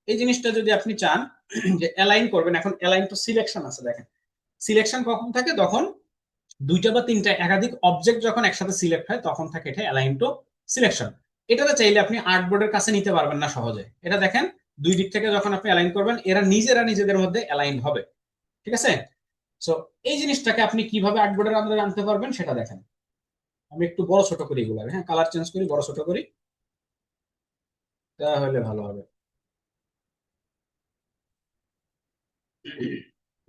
এই জিনিসটা যদি আপনি চান যে অ্যালাইন করবেন, এখন অ্যালাইন টু সিলেকশন আছে, দেখেন সিলেকশন কখন থাকে, তখন দুইটা বা তিনটা একাধিক অবজেক্ট যখন একসাথে সিলেক্ট হয় তখন থাকে এটা অ্যালাইন টু সিলেকশন। এটাতে চাইলে আপনি আর্টবোর্ডের কাছে নিতে পারবেন না সহজে। এটা দেখেন দুই দিক থেকে যখন আপনি অ্যালাইন করবেন, এরা নিজেরা নিজেদের মধ্যে অ্যালাইন হবে, ঠিক আছে। সো এই জিনিসটাকে আপনি কিভাবে আর্টবোর্ডের আন্ডারে আনতে পারবেন সেটা দেখেন। আমি একটু বড় ছোট করি এগুলো, হ্যাঁ কালার চেঞ্জ করি, বড় ছোট করি, তাহলে ভালো হবে।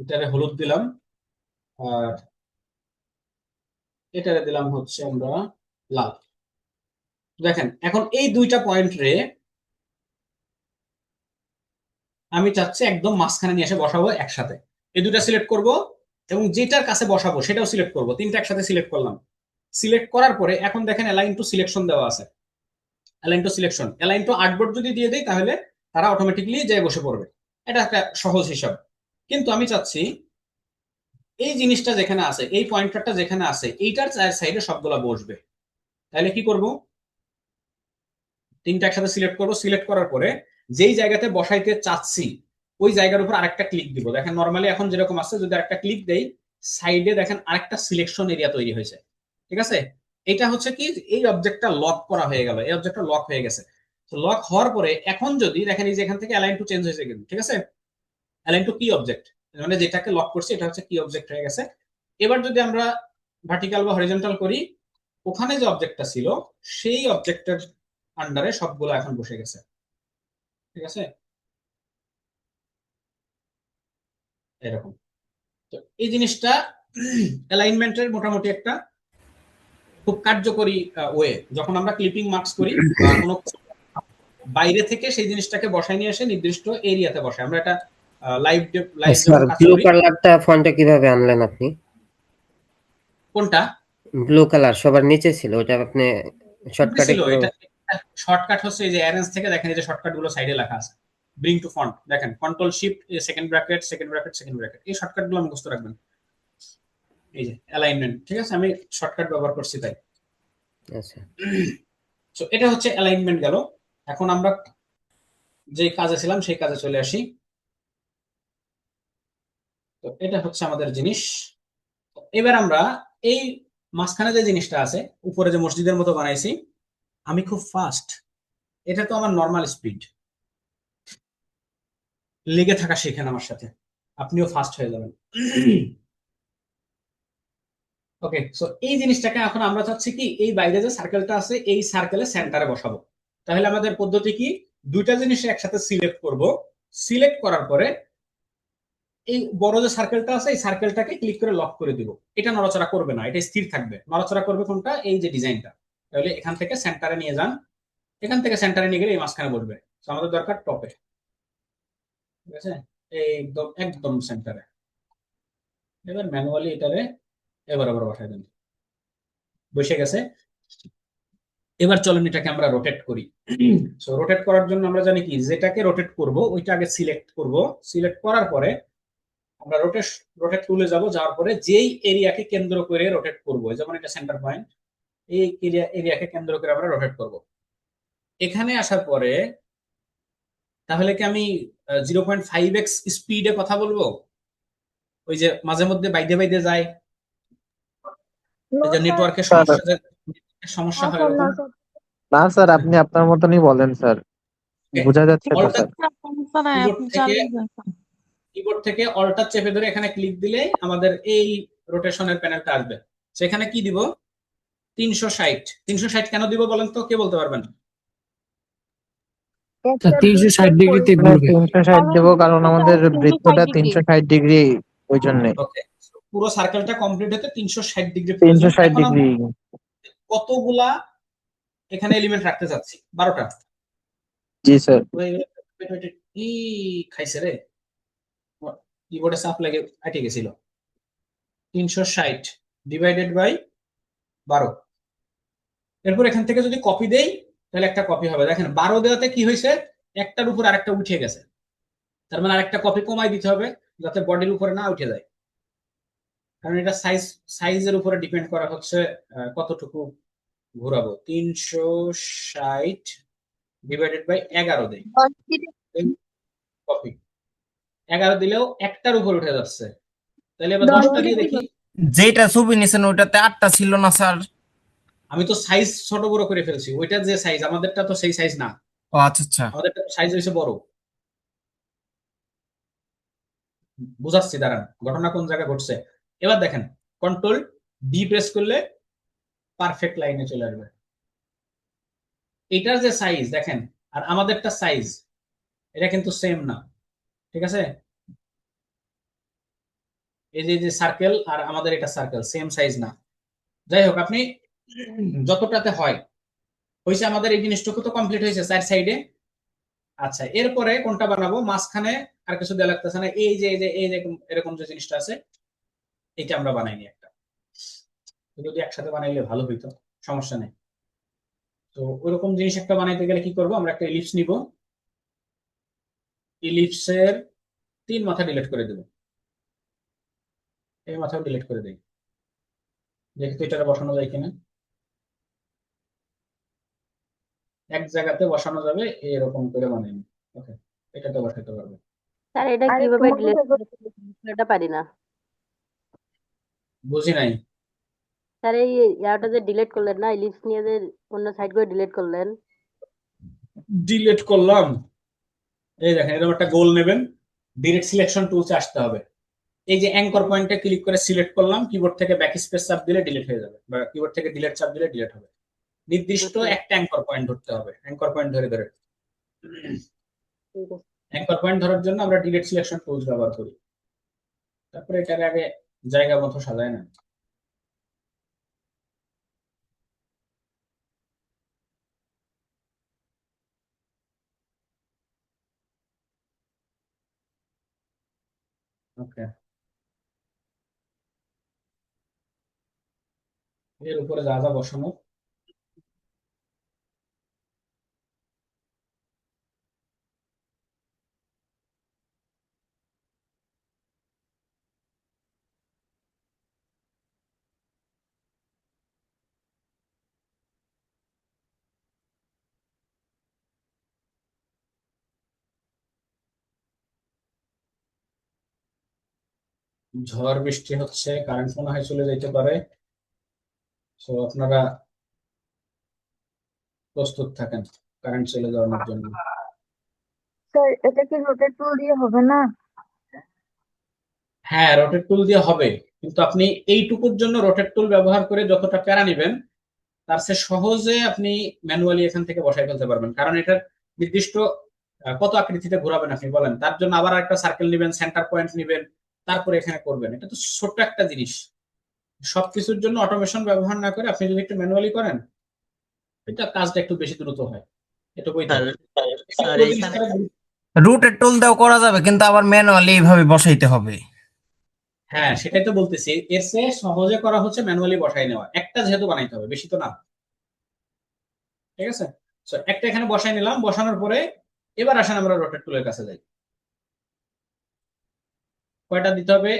এটারে হলুদ দিলাম, আর এটারে দিলাম হচ্ছে আমরা লাল। দেখেন এখন এই দুইটা পয়েন্ট রে আমি চাচ্ছি একদম মাঝখানে নিয়ে এসে বসাবো একসাথে। এই দুটা সিলেক্ট করব এবং যেটার কাছে বসাবো সেটাও সিলেক্ট করব। তিনটা একসাথে সিলেক্ট করলাম। সিলেক্ট করার পরে এখন দেখেন অ্যালাইন টু সিলেকশন দেওয়া আছে। Align two selection, align two artboard যদি দিয়ে দেই তাহলে তারা অটোমেটিকলি যায় বসে পড়বে। এটা একটা সহজ হিসাব। কিন্তু আমি চাচ্ছি এই জিনিসটা যেখানে আছে, এই পয়েন্টারটা যেখানে আছে, এইটার চার সাইডে সবগুলা বসবে। তাহলে কি করব? তিনটা একসাথে সিলেক্ট করব। সিলেক্ট করার পরে যেই জায়গাতে বসাইতে চাচ্ছি ওই জায়গার উপর আরেকটা ক্লিক দিব। দেখেন নরমালি এখন যেরকম আছে, যদি আরেকটা ক্লিক দেই সাইডে দেখেন আরেকটা সিলেকশন এরিয়া তৈরি হয়েছে। ঠিক আছে, এটা হচ্ছে কি এই অবজেক্টটা লক করা হয়ে গেল, এই অবজেক্টটা লক হয়ে গেছে। লক হওয়ার পরে এখন যদি দেখেন এই যে এখান থেকে অ্যালাইন টু চেঞ্জ হয়েছে কিন্তু, ঠিক আছে, অ্যালাইন টু কি অবজেক্ট, মানে যেটাকে লক করছি এটা হচ্ছে কি অবজেক্ট হয়ে গেছে। এবার যদি আমরা ভার্টিক্যাল বা হরিজন্টাল করি, ওখানে যে অবজেক্টটা ছিল সেই অবজেক্টের আন্ডারে সবগুলো এখন বসে গেছে। ঠিক আছে, এরকম। তো এই জিনিসটা অ্যালাইনমেন্টের মোটামুটি একটা খুব কার্যকরী ওয়ে। যখন আমরা ক্লিপিং মার্কস করি বা কোনো বাইরে থেকে সেই জিনিসটাকে বসায় নিয়ে এসে নির্দিষ্ট এরিয়াতে বসায়, আমরা এটা লাইভ লাইভ স্যার যখন কাজ ব্লু করি। কালারটা ফন্টে কিভাবে আনলেন আপনি? কোনটা? ব্লু কালার সবার নিচে ছিল, ওটা আপনি শর্টকাটে ছিল এটা শর্টকাট হচ্ছে এই যে অ্যারেঞ্জ থেকে দেখেন এই যে শর্টকাট গুলো সাইডে লেখা আছে, ব্রিং টু ফন্ট, দেখেন control shift second bracket second bracket second bracket, এই শর্টকাট গুলো মুখস্থ রাখবেন। এই যে অ্যালাইনমেন্ট, ঠিক আছে, আমি শর্টকাট ব্যবহার করছি তাই। আচ্ছা, সো এটা হচ্ছে অ্যালাইনমেন্ট গেল। এখন আমরা যে কাজে ছিলাম সেই কাজে চলে আসি। তো এটা হচ্ছে আমাদের জিনিস। এবার আমরা এই মাঝখানে যে জিনিসটা আছে উপরে যে মসজিদের মতো বানাইছি, আমি খুব ফাস্ট, এটা তো আমার নর্মাল স্পিড, লেগে থাকা শেখেন আমার সাথে, আপনিও ফাস্ট হয়ে যাবেন। ওকে, সো এই জিনিসটাকে এখন আমরা চাচ্ছি কি এই বাইরে যে সার্কেলটা আছে এই সার্কেলের সেন্টারে বসাবো। তাহলে আমাদের পদ্ধতি কি, দুইটা জিনিস একসাথে সিলেক্ট করব। সিলেক্ট করার পরে এই বড় যে সার্কেলটা আছে এই সার্কেলটাকে ক্লিক করে লক করে দিব। এটা নড়াচড়া করবে না, এটা স্থির থাকবে। নড়াচড়া করবে কোনটা? এই যে ডিজাইনটা। তাহলে এখান থেকে সেন্টারে নিয়ে যান, এখান থেকে সেন্টারে নিয়ে গেলে এই মাঝখানে বসবে। তো আমাদের দরকার টপে, ঠিক আছে, একদম একদম সেন্টারে। এবার ম্যানুয়ালি এটারে এবার আবার বসাই দেন, বসে গেছে। এবার চলেন এটাকে আমরা রোটেট করি। সো রোটেট করার জন্য আমরা জানি কি, যেটাকে রোটেট করব ওইটা আগে সিলেক্ট করব। সিলেক্ট করার পরে আমরা রোটেট টুলে যাব, যাওয়ার পরে যেই এরিয়াকে কেন্দ্র করে রোটেট করব, যেমন এটা সেন্টার পয়েন্ট, এই এরিয়াকে কেন্দ্র করে আমরা রোটেট করব। এখানে আসার পরে তাহলে কি আমি 0.5x স্পিডে কথা বলবো? ওই যে মাঝে মধ্যে বাইদে বাইদে যায়, এই যে নেটওয়ার্কের সমস্যা হয় এরকম। না স্যার, আপনি আপনার মতনই বলেন স্যার, বোঝা যাচ্ছে তো স্যার। কিবোর্ড থেকে অল্টা চেপে ধরে এখানে ক্লিক দিলে আমাদের এই রোটেশনের প্যানেলটা আসবে। সেখানে কি দিব? 360। 360 কেন দিব বলেন তো, কে বলতে পারবেন? 360 ডিগ্রিতে ঘুরবে। 360 দেবো কারণ আমাদের বৃত্তটা 360 ডিগ্রি, ওই জন্য। ওকে, পুরো সার্কেলটা কমপ্লিট হতে 360 ডিগ্রি 360 ডিগ্রি। কতগুলা এখানে এলিমেন্ট রাখতে চাচ্ছি? 12টা। জি স্যার। কি খাইছে রে, কিবোর্ডে চাপ লেগে আটকে গেছিল। 360 ডিভাইডেড বাই 12। এরপর এখান থেকে যদি কপি দেই তাহলে একটা কপি হবে। দেখেন 12 দেওয়াতে কি হয়েছে, একটার উপর আরেকটা উঠে গেছে। তার মানে আরেকটা কপি কমাই দিতে হবে যাতে বডির উপরে না উঠে যায়, কারণ এটা সাইজের উপরে ডিপেন্ড করা হচ্ছে কতটুকু ঘোরাবো। 360 ডিভাইডেড বাই 11 দেই, কপি 11 দিলেও একটার উপর উঠে যাচ্ছে। তাহলে এবার 10টা দিয়ে দেখি। যেটা ছবি নিছেন ওইটাতে 8টা ছিল না স্যার? আমি তো সাইজ ছোট বড় করে ফেলছি, ওইটা যে সাইজ আমাদেরটা তো সেই সাইজ না। ও আচ্ছা আচ্ছা, আমাদেরটা সাইজ হয়েছে বড়। বুঝাচ্ছি, দাঁড়ান ঘটনা কোন জায়গায় ঘটছে। এবার দেখেন কন্ট্রোল ডি প্রেস করলে পারফেক্ট লাইনে চলে আসবে। এটার যে সাইজ দেখেন আর আমাদেরটা সাইজ এটা কিন্তু সেম না, ঠিক আছে। এই যে সার্কেল আর আমাদের এটা সার্কেল সেম সাইজ না। যাই হোক, আপনি যতটাতে হয় হয়েছে, আমাদের এই জিনিসটুকু তো কমপ্লিট হয়েছে চার সাইডে। আচ্ছা, এরপরে কোনটা বানাবো? মাঝখানে আর কিছু দেওয়া লাগতেছে না, এই যে এরকম যে জিনিসটা আছে, এটা আমরা বানাইনি একটা। যদি একসাথে বানাইলে ভালো হইতো, সমস্যা নেই। তো ওরকম জিনিস একটা বানাইতে গেলে কি করব? আমরা একটা ইলিপস নিব, ইলিপসের 3 মাথা ডিলিট করে দেব, এই মাথাও ডিলিট করে দেই, যেহেতু এটা বসানো যায় কিনা। এক জায়গাতে বসানো যাবে এরকম করে বানাই। ওকে, এটাতে বসাতে পারবে। স্যার এটা কিভাবে ডিলিট এটা পারি না। বুঝি নাই। স্যার এই ইয়াটা যে ডিলিট করলেন না, লিস্ট নিয়ে যে অন্য সাইড করে ডিলিট করলেন। ডিলিট করলাম, এই দেখেন এরকম একটা গোল নেবেন, ডিরেক্ট সিলেকশন টুলসে আসতে হবে। এই যে অ্যাঙ্কর পয়েন্টে ক্লিক করে সিলেক্ট করলাম, কিবোর্ড থেকে ব্যাক স্পেস চাপ দিলে ডিলিট হয়ে যাবে, বা কিবোর্ড থেকে ডিলিট চাপ দিলে ডিলিট হবে। নির্দিষ্ট একটা অ্যাঙ্কর পয়েন্ট ধরতে হবে, অ্যাঙ্কর পয়েন্ট ধরে ধরে। ঠিক আছে। অ্যাঙ্কর পয়েন্ট ধরার জন্য আমরা ডিরেক্ট সিলেকশন টুলস ব্যবহার করি। তারপরে এটাকে আগে জায়গা মতো সাজায় না। ওকে, এর উপরে যা যা বসানো, ঝড় বৃষ্টি হচ্ছে, কারেন্ট মনে হয় চলে যেতে পারে। তো আপনারা প্রস্তুত থাকেন কারেন্ট চলে যাওয়ার জন্য। স্যার এটা কি রোটেট টুল দিয়ে হবে না? হ্যাঁ, রোটেট টুল দিয়ে হবে, কিন্তু আপনি এইটুকুর জন্য রোটেট টুল ব্যবহার করে যতটা প্যারা নিবেন, তার চেয়ে সহজে আপনি ম্যানুয়ালি এখান থেকে বসাই ফেলতে পারবেন। কারণ এটার নির্দিষ্ট কত আকৃতিতে ঘোরাবেন আপনি বলেন, তার জন্য আবার একটা সার্কেল নিবেন, সেন্টার পয়েন্ট নিবেন, তারপরে এখানে করবেন। এটা তো ছোট্ট একটা জিনিস। সবকিছুর জন্য অটোমেশন ব্যবহার না করে আপনি যদি একটু ম্যানুয়ালি করেন, এটা কাজটা একটু বেশি দ্রুত হয়। এটুকুই তো। স্যার এইখানে রুটের টুল দিয়েও করা যাবে, কিন্তু আবার ম্যানুয়ালি এইভাবে বসাইতে হবে। হ্যাঁ, সেটাই তো বলতেছি, এর চেয়ে সহজে করা হচ্ছে ম্যানুয়ালি বসাই নেওয়া। একটা যেহেতু বানাইতে হবে, বেশি তো না। ঠিক আছে, তো একটা এখানে বসাই নিলাম, বসানোর পরে এবার আসেন আমরা রোটেট টুলের কাছে যাই। কয়টা দিতে হবে?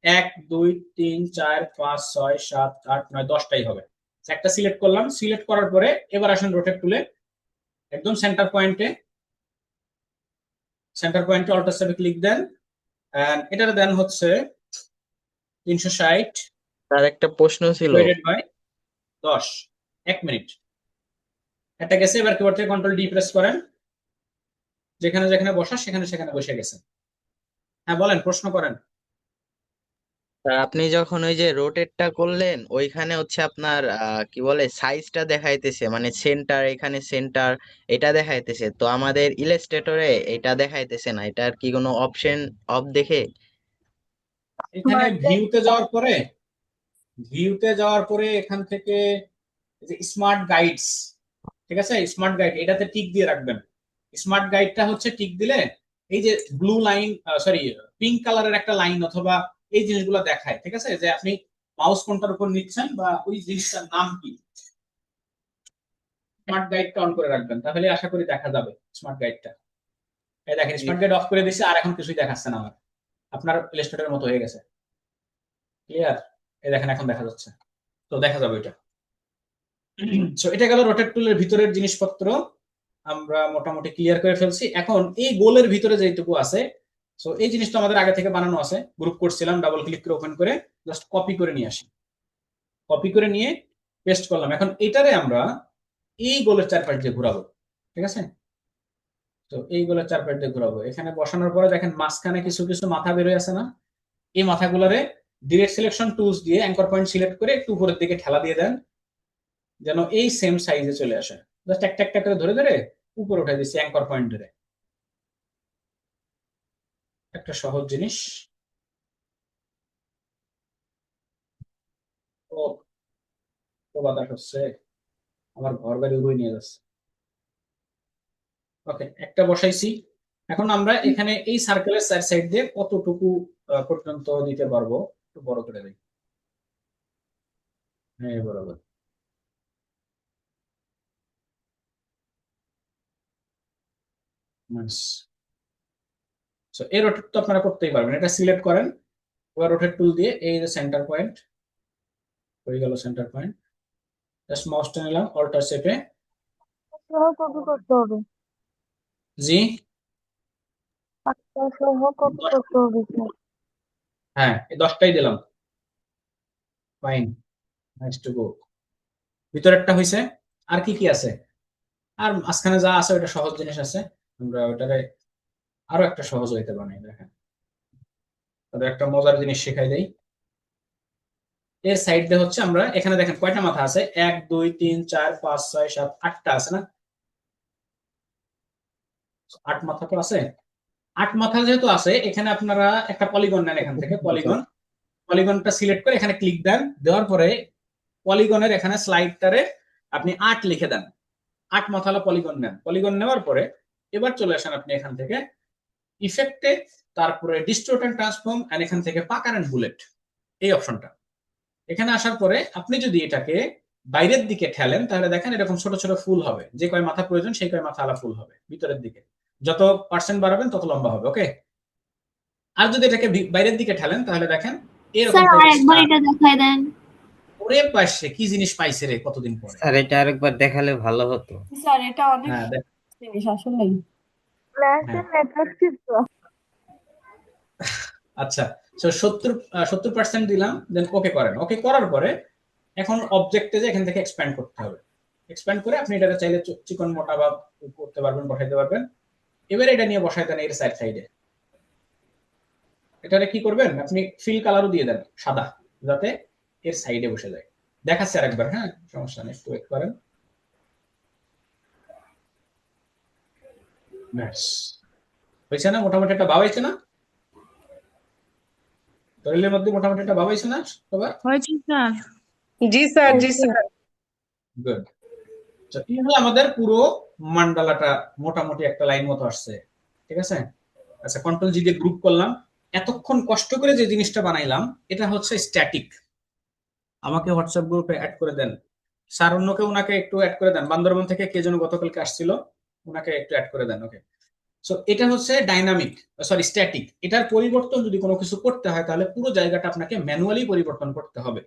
1 2 3 4 5 6 7 8 9 10টাই হবে। একটা সিলেক্ট করলাম, সিলেক্ট করার পরে এবার আসেন রোটেট টুলে, একদম সেন্টার পয়েন্টে অল্ট ট্যাবে ক্লিক দেন, এন্ড এটার দেন হচ্ছে 360 স্যার একটা প্রশ্ন ছিল। Divided by 10। 1 মিনিট। এটা গেছে, এবার কিবোর্ড থেকে কন্ট্রোল ডি প্রেস করেন, যেখানে যেখানে বসা সেখানে সেখানে বসে গেছে। হ্যাঁ বলেন, প্রশ্ন করেন। স্যার আপনি যখন ওই যে রোটেটটা করলেন, ওইখানে হচ্ছে আপনার কি বলে সাইজটা দেখাইতেছে, মানে সেন্টার, এখানে সেন্টার এটা দেখাইতেছে, তো আমাদের ইলাস্ট্রেটরে এটা দেখাইতেছে না। এটার কি কোনো অপশন অফ দেখে? এখানে ভিউতে যাওয়ার পরে এখান থেকে যে স্মার্ট গাইডস, ঠিক আছে, স্মার্ট গাইড এটাতে টিক দিয়ে রাখবেন। স্মার্ট গাইডটা হচ্ছে টিক দিলে এই যে ব্লু লাইন, সরি পিঙ্ক কালারের একটা লাইন অথবা এই জিনিসগুলো দেখায়, ঠিক আছে, যে আপনি মাউস কোনটার উপর নিচ্ছেন বা ওই জিনিসটার নাম কি। স্মার্ট গাইডটা অন করে রাখবেন, তাহলে আশা করি দেখা যাবে স্মার্ট গাইডটা। এই দেখেন, স্মার্ট গাইড অফ করে দিয়েছে, আর এখন কিছুই দেখাচ্ছে না আমার। আপনার ইলাস্ট্রেটরের মতো হয়ে গেছে। ক্লিয়ার? এই দেখেন এখন দেখা যাচ্ছে, তো দেখা যাবে এটা। সো এটা গেল রোটেট টুলের ভিতরের জিনিসপত্র, আমরা মোটামুটি ক্লিয়ার করে ফেলছি। এখন এই গোলের ভিতরে যেটুকু আছে, সো এই জিনিসটা আমাদের আগে থেকে বানানো আছে, গ্রুপ করছিলাম, ডাবল ক্লিক করে ওপেন করে জাস্ট কপি করে নিয়ে আসি। কপি করে নিয়ে পেস্ট করলাম। এখন এটারে আমরা এই গোলের চারপাশ দিয়ে ঘোরাবো, ঠিক আছে। তো এই গোলের চারপাশ দিয়ে ঘোরাবো, এখানে বসানোর পরে দেখেন মাঝখানে কিছু কিছু মাথা বেরোয় আছে না, এই মাথাগুলোরে ডিরেক্ট সিলেকশন টুলস দিয়ে অ্যাঙ্কর পয়েন্ট সিলেক্ট করে একটু উপরের দিকে ঠেলা দিয়ে দেন, যেন এই সেম সাইজে চলে আসে। জাস্ট একটা একটা করে ধরে ধরে উপরে উঠে দিচ্ছি অ্যাঙ্কর পয়েন্ট ধরে। একটা সহজ জিনিস। ও তো বাতাস হচ্ছে, আমার ঘর বাড়ি উড়িয়ে নিয়ে যাচ্ছে। ওকে, একটা বসাইছি। এখন আমরা এখানে এই সার্কেলের চার সাইড দিয়ে কতটুকু পর্যন্ত দিতে পারবো একটু বড় করে দিই। হ্যাঁ, বরাবর। এই রোটেট তো আপনারা করতেই পারবেন, এটা সিলেক্ট করেন, এবার রোটেট টুল দিয়ে এই যে সেন্টার পয়েন্ট হয়ে গেল, সেন্টার পয়েন্ট জাস্ট মাউসটা নিলাম, অল্টার চেপে। সহ কপি করতে হবে, জি, পাঁচটা সহ কপি করতে হবে স্যার। হ্যাঁ, এই 10টাই দিলাম। Fine, nice to go. ভিতরেরটা হইছে। আর কি কি আছে? আর মাঝখানে যা আছে ওটা সহজ জিনিস আছে, আমরা ওটারে আরো একটা সহজ হইতে বানাই। দেখেন, তাদের একটা মজার জিনিস শেখাই দেই। এর সাইড দিয়ে হচ্ছে আমরা এখানে দেখেন কয়টা মাথা আছে, 1 2 3 4 5 6 7 8টা আছে না? 8 মাথা তো আছে। 8 মাথা যেহেতু আছে, এখানে আপনারা একটা পলিগন নেন, এখান থেকে পলিগনটা সিলেক্ট করে এখানে ক্লিক দেন, দেওয়ার পরে পলিগনের এখানে স্লাইডটারে আপনি 8 লিখে দেন। 8 মাথালা পলিগন নেন, পলিগন নেওয়ার পরে এবার চলে আসেন আপনি এখান থেকে ইফেক্টে, তারপরে ডিস্টোর্ট এন্ড ট্রান্সফর্ম, এন্ড এখান থেকে পাকার এন্ড বুলেট, এই অপশনটা। এখানে আসার পরে আপনি যদি এটাকে বাইরের দিকে ঠেলেন তাহলে দেখেন এরকম ছোট ছোট ফুল হবে, যে কয় মাথা প্রয়োজন সেই কয় মাথা আলা ফুল হবে ভিতরের দিকে। যত পার্সেন্ট বাড়াবেন তত লম্বা হবে। ওকে, আর যদি এটাকে বাইরের দিকে ঠেলেন তাহলে দেখেন এরকম স্যার টাইপের আরেকবার স্টার। এটা দেখায় দেন। ওরে পাশে কি জিনিস পাইছে রে কতদিন পরে। স্যার এটা আরেকবার দেখালে ভালো হতো। স্যার এটা অনেক হ্যাঁ দেখ, জিনিস আসলেই। ক্লাসে নেটওয়ার্ক ছিল। আচ্ছা, সো 70% দিলাম, দেন ওকে করেন। ওকে করার পরে এখন অবজেক্টে যে এখান থেকে এক্সপ্যান্ড করতে হবে। এক্সপ্যান্ড করে আপনি এটা চাইলে চিকন মোটা বা করতে পারবেন, বসাইতে পারবেন। এবারে এটা নিয়ে বসাই দেন এর সাইডে। এটারে কি করবেন, আপনি ফিল কালারও দিয়ে দেন সাদা, যাতে এর সাইডে বসে যায়। দেখাচ্ছে আরেকবার, হ্যাঁ সমস্যা নেই, একটু ওয়েট করেন। ব্যাস হয়েছে না? মোটামুটি একটা বাবাইছে না? দলিলের মধ্যে মোটামুটি একটা বাবাইছে না সবার? হয়েছে স্যার। জি স্যার, জি স্যার। গুড। তো এই হলো আমাদের পুরো মান্ডালাটা, মোটামুটি একটা লাইন মতো আসছে। ঠিক আছে। আচ্ছা, কন্ট্রোল জি দিয়ে গ্রুপ করলাম। এতক্ষণ কষ্ট করে যে জিনিসটা বানাইলাম এটা হচ্ছে স্ট্যাটিক। আমাকে হোয়াটসঅ্যাপ গ্রুপে অ্যাড করে দেন স্যার, অন্যকে ওনাকে একটু অ্যাড করে দেন। বান্দরবান থেকে কে যেন গতকালকে আসছিল, ওনাকে একটু অ্যাড করে দেন। ওকে, সো এটা হচ্ছে ডাইনামিক, সরি স্ট্যাটিক। এটার পরিবর্তন যদি কোনো কিছু করতে হয় তাহলে পুরো জায়গাটা আপনাকে ম্যানুয়ালি পরিবর্তন করতে হবে।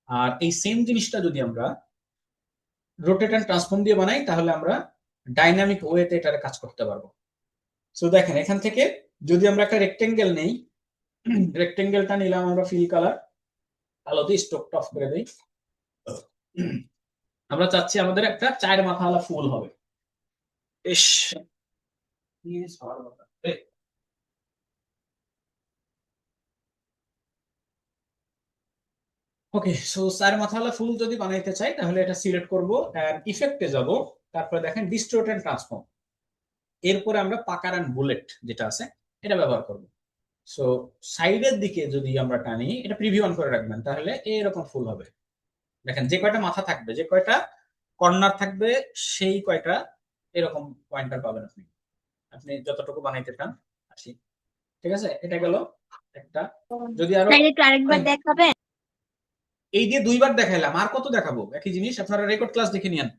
আর এই সেম জিনিসটা যদি আমরা রোটেট এন্ড ট্রান্সফর্ম দিয়ে বানাই তাহলে আমরা ডাইনামিক ওয়েতে এটার কাজ করতে পারবো। সো দেখেন এখান থেকে যদি আমরা একটা রেক্টেঙ্গেল নেই, রেক্টেঙ্গেলটা নিলাম আমরা ফিল কালার আলো দিয়ে স্ট্রোকটা অফ করে দেই। আমরা চাচ্ছি আমাদের একটা 4 মাথাওয়ালা ফুল হবে। ইস, ওকে, সো 4 মাথাওয়ালা ফুল যদি বানাইতে চাই তাহলে এটা সিলেক্ট করব, ইফেক্টে যাব, তারপরে দেখেন ডিস্টোর্ট এন্ড ট্রান্সফর্ম, এরপরে আমরা পাকার এন্ড বুলেট যেটা আছে এটা ব্যবহার করব। সো সাইডের দিকে যদি আমরা টানি, এটা প্রিভিউ অন করে রাখবেন, তাহলে এরকম ফুল হবে। দেখেন যে কয়টা মাথা থাকবে, যে কয়টা কর্নার থাকবে, সেই কয়টা এরকম পয়েন্টার পাবেন আপনি, আপনি যতটুকু বানাইতে চান। আসি, ঠিক আছে, এটা গেল একটা। যদি আরো স্যার একটু আরেকবার দেখাবেন? এই দিয়ে 2বার দেখাইলাম, আর কত দেখাবো? একই জিনিস, আপনারা রেকর্ড ক্লাস দেখে নিয়েন।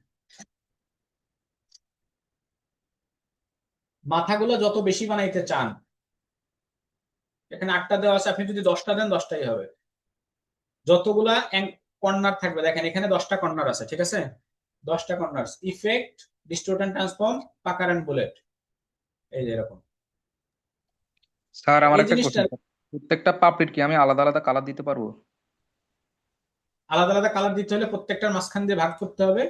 মাথাগুলো যত বেশি বানাইতে চান, এখানে 8টা দেওয়া আছে, আপনি যদি 10টা দেন 10টাই হবে। যতগুলা কর্নার থাকবে, দেখেন এখানে 10টা কর্নার আছে, ঠিক আছে, 10টা কর্নার। ইফেক্ট, ডিস্টোর্ট এন্ড ট্রান্সফর্ম, পাকার এন্ড বুলেট, এই যে এরকম। স্যার আমার এই একটা জিনিসটা কোশ্চেন, প্রত্যেকটা পাপড়ির কি আমি আলাদা আলাদা কালার দিতে পারবো? আলাদা আলাদা কালার দিতে হলে প্রত্যেকটার মাঝখান দিয়ে ভাগ করতে হবে।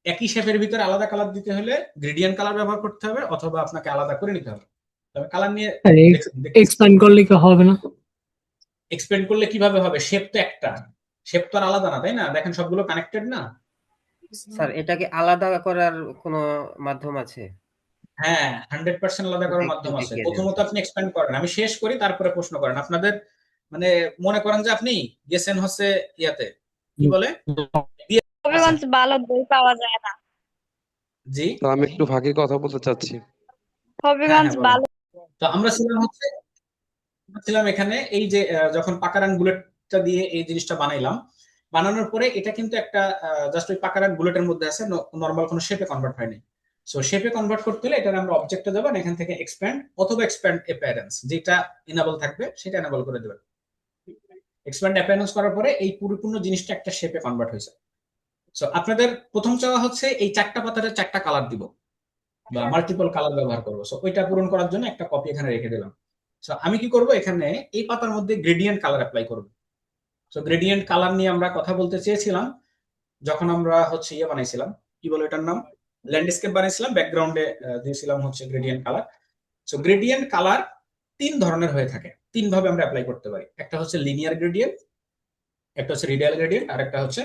একই শেপের ভিতরে আলাদা কালার দিতে হলে গ্রেডিয়েন্ট কালার ব্যবহার করতে হবে, অথবা আপনাকে আলাদা করে নিতে হবে। তবে কালার নিয়ে এক্সপ্যান্ড করলে কি হবে না? এক্সপ্যান্ড করলে কিভাবে হবে? শেপ তো একটা, শেপ তো আর আলাদা না, তাই না? দেখেন সবগুলো কানেক্টেড না। স্যার এটাকে আলাদা করার কোনো মাধ্যম আছে? হ্যাঁ, 100% আলাদা করার একটু মাধ্যম আছে। দেখিয়ে দেন প্রথমত স্যার। আপনি এক্সপ্যান্ড করেন, আমি শেষ করি তারপরে প্রশ্ন করেন। আপনাদের মানে মনে করেন যে আপনি গেছেন হচ্ছে ইয়াতে, কি বলে আচ্ছা হবিগঞ্জ ভালো দই পাওয়া যায় না। জি, তো আমি একটু ফাঁকে কথা বলতে চাচ্ছি। হ্যাঁ হবিগঞ্জ হ্যাঁ বলেন। ভালো। তো আমরা ছিলাম এখানে এই যে যখন পাকারান বুলেটটা দিয়ে এই জিনিসটা বানাইলাম, বানানোর পরে এটা কিন্তু একটা জাস্ট ওই পাকারান বুলেটের মধ্যে আছে, নর্মাল কোনো শেপে কনভার্ট হয়নি। সো শেপে কনভার্ট করতে হলে এটার আমরা অবজেক্টে যাবেন, এখান থেকে এক্সপ্যান্ড অথবা এক্সপ্যান্ড অ্যাপিয়ারেন্স, যেটা ইনেবল থাকবে সেটা ইনেবল করে দেবেন। এক্সপ্যান্ড অ্যাপিয়ারেন্স করার পরে এই পরিপূর্ণ জিনিসটা একটা শেপে কনভার্ট হয়েছে। সো আপনাদের প্রথম চাওয়া হচ্ছে এই চারটা পাতারে চারটা কালার দিব বা মাল্টিপল কালার ব্যবহার করবো। সো ওইটা পূরণ করার জন্য একটা কপি এখানে রেখে দিলাম। সো আমি কি করব, এখানে এই পাতার মধ্যে গ্রেডিয়েন্ট কালার অ্যাপ্লাই করব। সো গ্রেডিয়েন্ট কালার নিয়ে আমরা কথা বলতে চেয়েছিলাম যখন আমরা হচ্ছে ইয়ে বানাইছিলাম, কি বলে এটার নাম, ল্যান্ডস্কেপ বানাইছিলাম, ব্যাকগ্রাউন্ডে দিয়েছিলাম হচ্ছে gradient colour. So gradient colour তিন ধরনের হয়ে থাকে, তিন ভাবে আমরা অ্যাপ্লাই করতে পারি। একটা হচ্ছে লিনিয়ার গ্রেডিয়েন্ট, একটা হচ্ছে রেডিয়াল গ্রেডিয়েন্ট, আর একটা হচ্ছে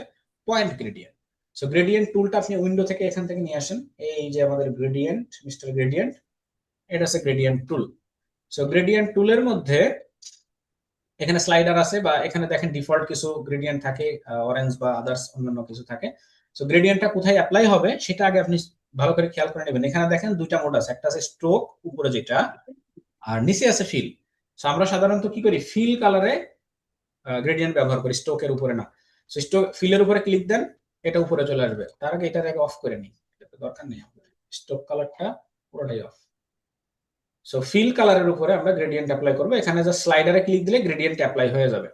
পয়েন্ট গ্রেডিয়েন্ট। সো গ্রেডিয়েন্ট টুলটা আপনি উইন্ডো থেকে এখান থেকে নিয়ে আসেন, এই যে আমাদের গ্রেডিয়েন্ট, মিস্টার গ্রেডিয়েন্ট, এটা হচ্ছে গ্রেডিয়েন্ট টুল। সো গ্রেডিয়েন্ট টুলের মধ্যে এখানে স্লাইডার আছে, বা এখানে দেখেন ডিফল্ট কিছু গ্রেডিয়েন্ট থাকে, অরেঞ্জ বা আদার্স অন্যান্য কিছু থাকে। সো গ্রেডিয়েন্টটা কোথায় অ্যাপ্লাই হবে সেটা আগে আপনি ভালো করে খেয়াল করে নেবেন। এখানে দেখেন দুইটা মোড আছে, একটা আছে স্ট্রোক উপরে যেটা, আর নিচে আছে ফিল। সো আমরা সাধারণত কি করি, ফিল কালারে গ্রেডিয়েন্ট ব্যবহার করি, স্ট্রোকের উপরে না। সো স্ট্রোক ফিলের উপরে ক্লিক দেন, এটা উপরে চলে আসবে। তার আগে এটার আগে অফ করে নিই, এটা দরকার নেই, স্ট্রোক কালারটা পুরোটাই অফ। সো ফিল কালারের উপরে আমরা গ্রেডিয়েন্ট অ্যাপ্লাই করবো। এখানে জাস্ট স্লাইডারে ক্লিক দিলে গ্রেডিয়েন্ট অ্যাপ্লাই হয়ে যাবে।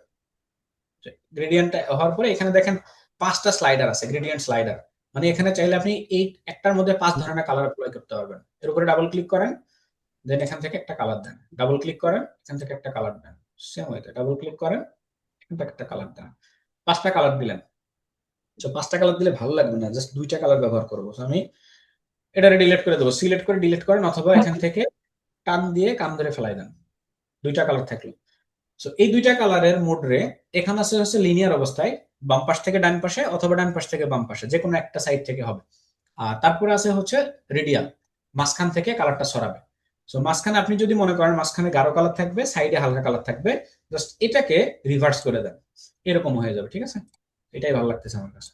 গ্রেডিয়েন্ট হওয়ার পরে এখানে দেখেন 5টা স্লাইডার আছে, গ্রেডিয়েন্ট স্লাইডার। মানে এখানে চাইলে আপনি এই একটার মধ্যে 5 ধরনের কালার অ্যাপ্লাই করতে পারবেন। এর উপরে ডাবল ক্লিক করেন, দেন এখান থেকে একটা কালার দেন, ডাবল ক্লিক করেন, এখান থেকে একটা কালার দেন, সেম ওয়েতে ডাবল ক্লিক করেন, এখান থেকে একটা কালার দেন। 5টা কালার দিলেন। তো 5টা কালার দিলে ভালো লাগবে না, জাস্ট 2টা কালার ব্যবহার করবো। আমি এটা ডিলিট করে দেবো, সিলেক্ট করে ডিলিট করেন, অথবা এখান থেকে টান দিয়ে কান ধরে ফেলাই দেন, 2টা কালার থাকলো। সো এই 2টা কালারের মোড রে এখানে আছে হচ্ছে লিনিয়ার অবস্থায়, বাম পাশ থেকে ডান পাশে অথবা ডান পাশ থেকে বাম পাশে, যে কোনো একটা সাইড থেকে হবে। আর তারপরে আছে হচ্ছে রেডিয়াল, মাঝখান থেকে কালারটা সরাবে। সো মাঝখানে আপনি যদি মনে করেন মাঝখানে গাঢ় কালার থাকবে, সাইডে হালকা কালার থাকবে, জাস্ট এটাকে রিভার্স করে দেন, এরকম হয়ে যাবে। ঠিক আছে, এটাই ভালো লাগতেছে আমার কাছে,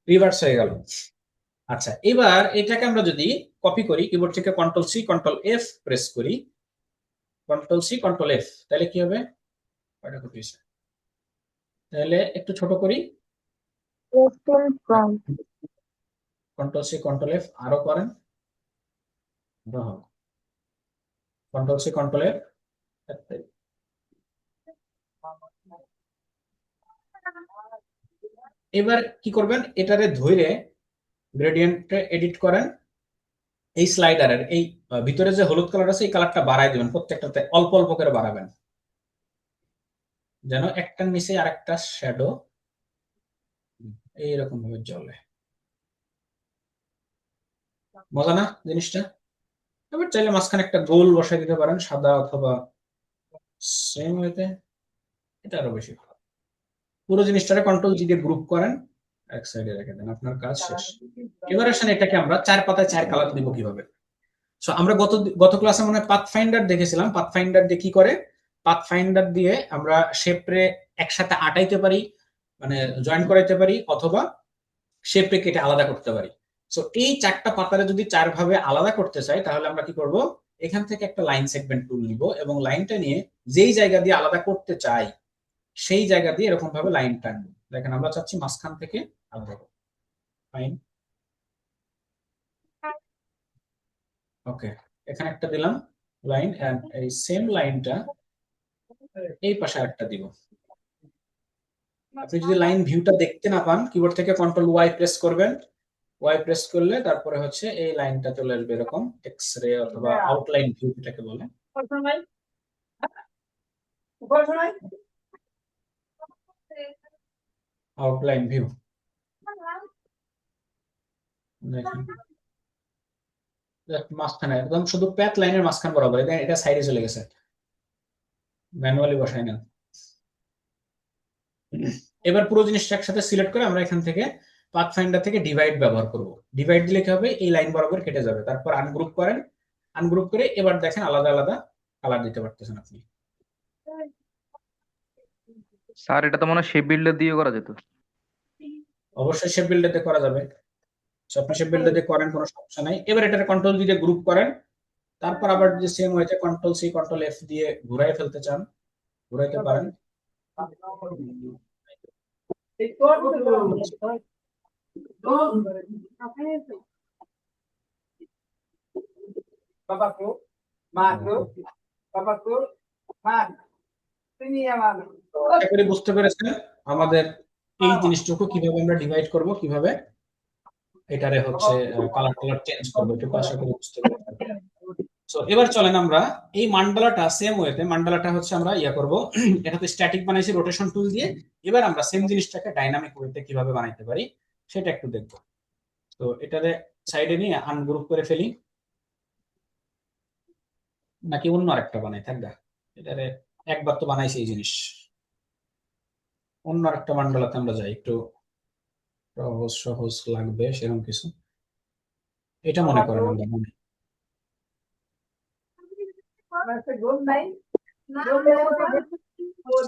রিভার্স হয়ে গেল। আচ্ছা, এবার এটাকে আমরা যদি কপি করি, কিবোর্ড থেকে control C control F press করি, কন্ট্রোল সি কন্ট্রোল এফ, তাহলে কি হবে, কয়টা কপি হয়েছে, তাহলে একটু ছোট করি, কন্ট্রোল সি কন্ট্রোল এফ আরো করেন, কন্ট্রোল সি কন্ট্রোল এফ। এবার কি করবেন, এটারে ধরে গ্রেডিয়েন্টে এডিট করেন, এই স্লাইডারের এই ভিতরে যে হলুদ কালার আছে এই কালারটা বাড়াই দিবেন, প্রত্যেকটাতে অল্প অল্প করে বাড়াবেন, যেন একটার নিচে আরেকটা শ্যাডো এইরকম ভাবে জ্বলে। মজা না জিনিসটা? এবার চাইলে মাঝখানে একটা গোল বসাই দিতে পারেন, সাদা অথবা সেম ওয়েতে, এটা আরো বেশি ভালো। পুরো জিনিসটাকে কন্ট্রোল জি দিয়ে গ্রুপ করেন, এক সাইডে রেখে দেন, আপনার কাজ শেষ। এবার আসেন এটাকে আমরা 4 পাতায় 4 কালার দিব কিভাবে। সো আমরা গত ক্লাসে মনে হয় পাথফাইন্ডার দেখেছিলাম, পাথফাইন্ডার দিয়ে কি করে, পাথফাইন্ডার দিয়ে আমরা শেপরে একসাথে আটাইতে পারি, মানে জয়েন করাইতে পারি, অথবা শেপে কেটে আলাদা করতে পারি। সো এই 4টা পাতারে যদি 4 ভাবে আলাদা করতে চাই, তাহলে আমরা কি করব, এখান থেকে একটা লাইন সেগমেন্ট টুল নিব এবং লাইনটা নিয়ে যেই জায়গা দিয়ে আলাদা করতে চাই সেই জায়গা দিয়ে এরকম ভাবে লাইন টানবো। দেখেন আমরা চাচ্ছি মাঝখান থেকে আলাদা করব, ফাইন, ওকে। এখানে একটা দিলাম লাইন, এন্ড এই সেম লাইনটা এই পাশে একটা দিব। আপনি যদি লাইন ভিউটা দেখতে না পান, কিবোর্ড থেকে কন্ট্রোল ওয়াই প্রেস করবেন, ওয়াই প্রেস করলে তারপরে হচ্ছে এই লাইনটা চলে আসবে এরকম, এক্স রে অথবা আউটলাইন ভিউ যেটাকে বলে, আউটলাইন ভিউ। দেখেন মাঝখানে একদম শুধু প্যাথ লাইনের মাঝখান বরাবর, এটা সাইডে চলে গেছে, ম্যানুয়ালি বসাই না। এবার পুরো জিনিসটা একসাথে সিলেক্ট করে আমরা এখান থেকে পাথফাইন্ডার থেকে ডিভাইড ব্যবহার করব। ডিভাইড দিলে কি হবে, এই লাইন বরাবর কেটে যাবে। তারপর আনগ্রুপ করেন, আনগ্রুপ করে এবার দেখেন আলাদা আলাদা কালার দিতে পারতেছেন আপনি। স্যার এটা তো মনে হয় শেপ বিল্ডার দিয়ে করা যেত। অবশ্যই শেপ বিল্ডার দিয়ে করা যাবে। আপনি শেপ বিল্ডার দিয়ে করেন, কোনো সমস্যা নাই। এবার এটা কন্ট্রোল দিয়ে গ্রুপ করেন, তারপর আবার যে সেম ওয়েতে কন্ট্রোল সি কন্ট্রোল এফ দিয়ে ঘুরাই ফেলতে চান ঘুরাইতে পারেন। আশা করি বুঝতে পেরেছেন আমাদের এই জিনিসটুকু কিভাবে আমরা ডিভাইড করব, কিভাবে এটারে হচ্ছে কালার চেঞ্জ করবো, এটুকু আশা করি বুঝতে পেরেছেন। সো এবার চলেন আমরা এই মান্ডালাটা সেম ওয়েতে, মান্ডালাটা হচ্ছে আমরা করব, এটাতে স্ট্যাটিক বানাইছি রোটেশন টুল দিয়ে। এবার আমরা সেম জিনিসটাকে ডাইনামিক ওয়েতে কিভাবে বানাইতে পারি সেটা একটু দেখব। তো এটারে সাইডে নিয়ে আনগ্রুপ করে ফেলি, নাকি অন্য আরেকটা বানাই থাকবে? এটারে একবার তো বানাইছি এই জিনিস, অন্য আরেকটা মান্ডালাতে আমরা যাই, একটু সহজ সহজ লাগবে সেরকম কিছু। এটা মনে করেন আমরা বানাই।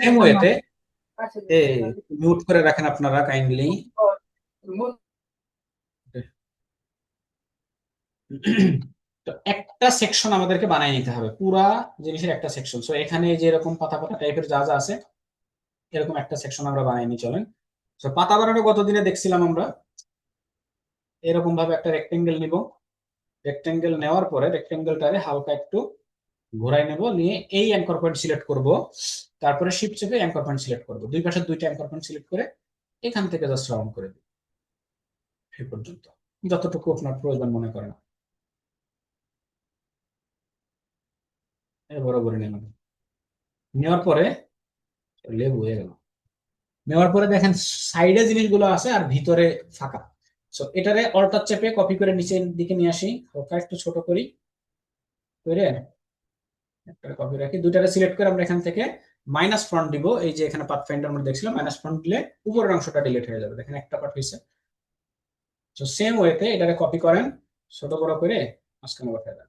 সেম ওয়েতে মিউট করে রাখেন আপনারা কাইন্ডলি। তো একটা সেকশন আমাদেরকে বানাই নিতে হবে, পুরা জিনিসের একটা সেকশন। সো এখানে যে এরকম পাতা পাতা টাইপের যা যা আছে এরকম একটা সেকশন আমরা বানাই নি, চলেন। সো পাতা বানানো গতদিনে দেখছিলাম আমরা। এরকম ভাবে একটা রেক্টেঙ্গেল নিব, রেক্টেঙ্গেল নেওয়ার পরে রেক্টেঙ্গেলটারে হালকা একটু ঘোরাই নেব, নিয়ে এই অ্যাঙ্কর পয়েন্ট সিলেক্ট করব, তারপরে শিফট চেপে অ্যাঙ্কর পয়েন্ট সিলেক্ট করব, দুই পাশে দুইটা অ্যাঙ্কর পয়েন্ট সিলেক্ট করে এখান থেকে জাস্ট রাউন্ড করে দিই এই পর্যন্ত, যতটুকু আপনার প্রয়োজন মনে করেন। বরাবর নিলাম, নেওয়ার পরে লেবু হয়ে গেল। নেওয়ার পরে দেখেন সাইডে জিনিসগুলো আছে আর ভিতরে ফাঁকা। সো এটারে অল্টার চেপে কপি করে নিচের দিকে নিয়ে আসি, হালকা একটু ছোট করি, করে একটা কপি রাখি, দুইটারে সিলেক্ট করে আমরা এখান থেকে মাইনাস ফ্রন্ট দিব। এই যে এখানে পাথ ফাইন্ডার আমরা দেখছিলাম, মাইনাস ফ্রন্ট দিলে উপরের অংশটা ডিলিট হয়ে যাবে। দেখেন একটা পার্ট হয়েছে। তো সেম ওয়েতে এটারে কপি করেন, ছোট বড় করে মাঝখানে বসায় দেন।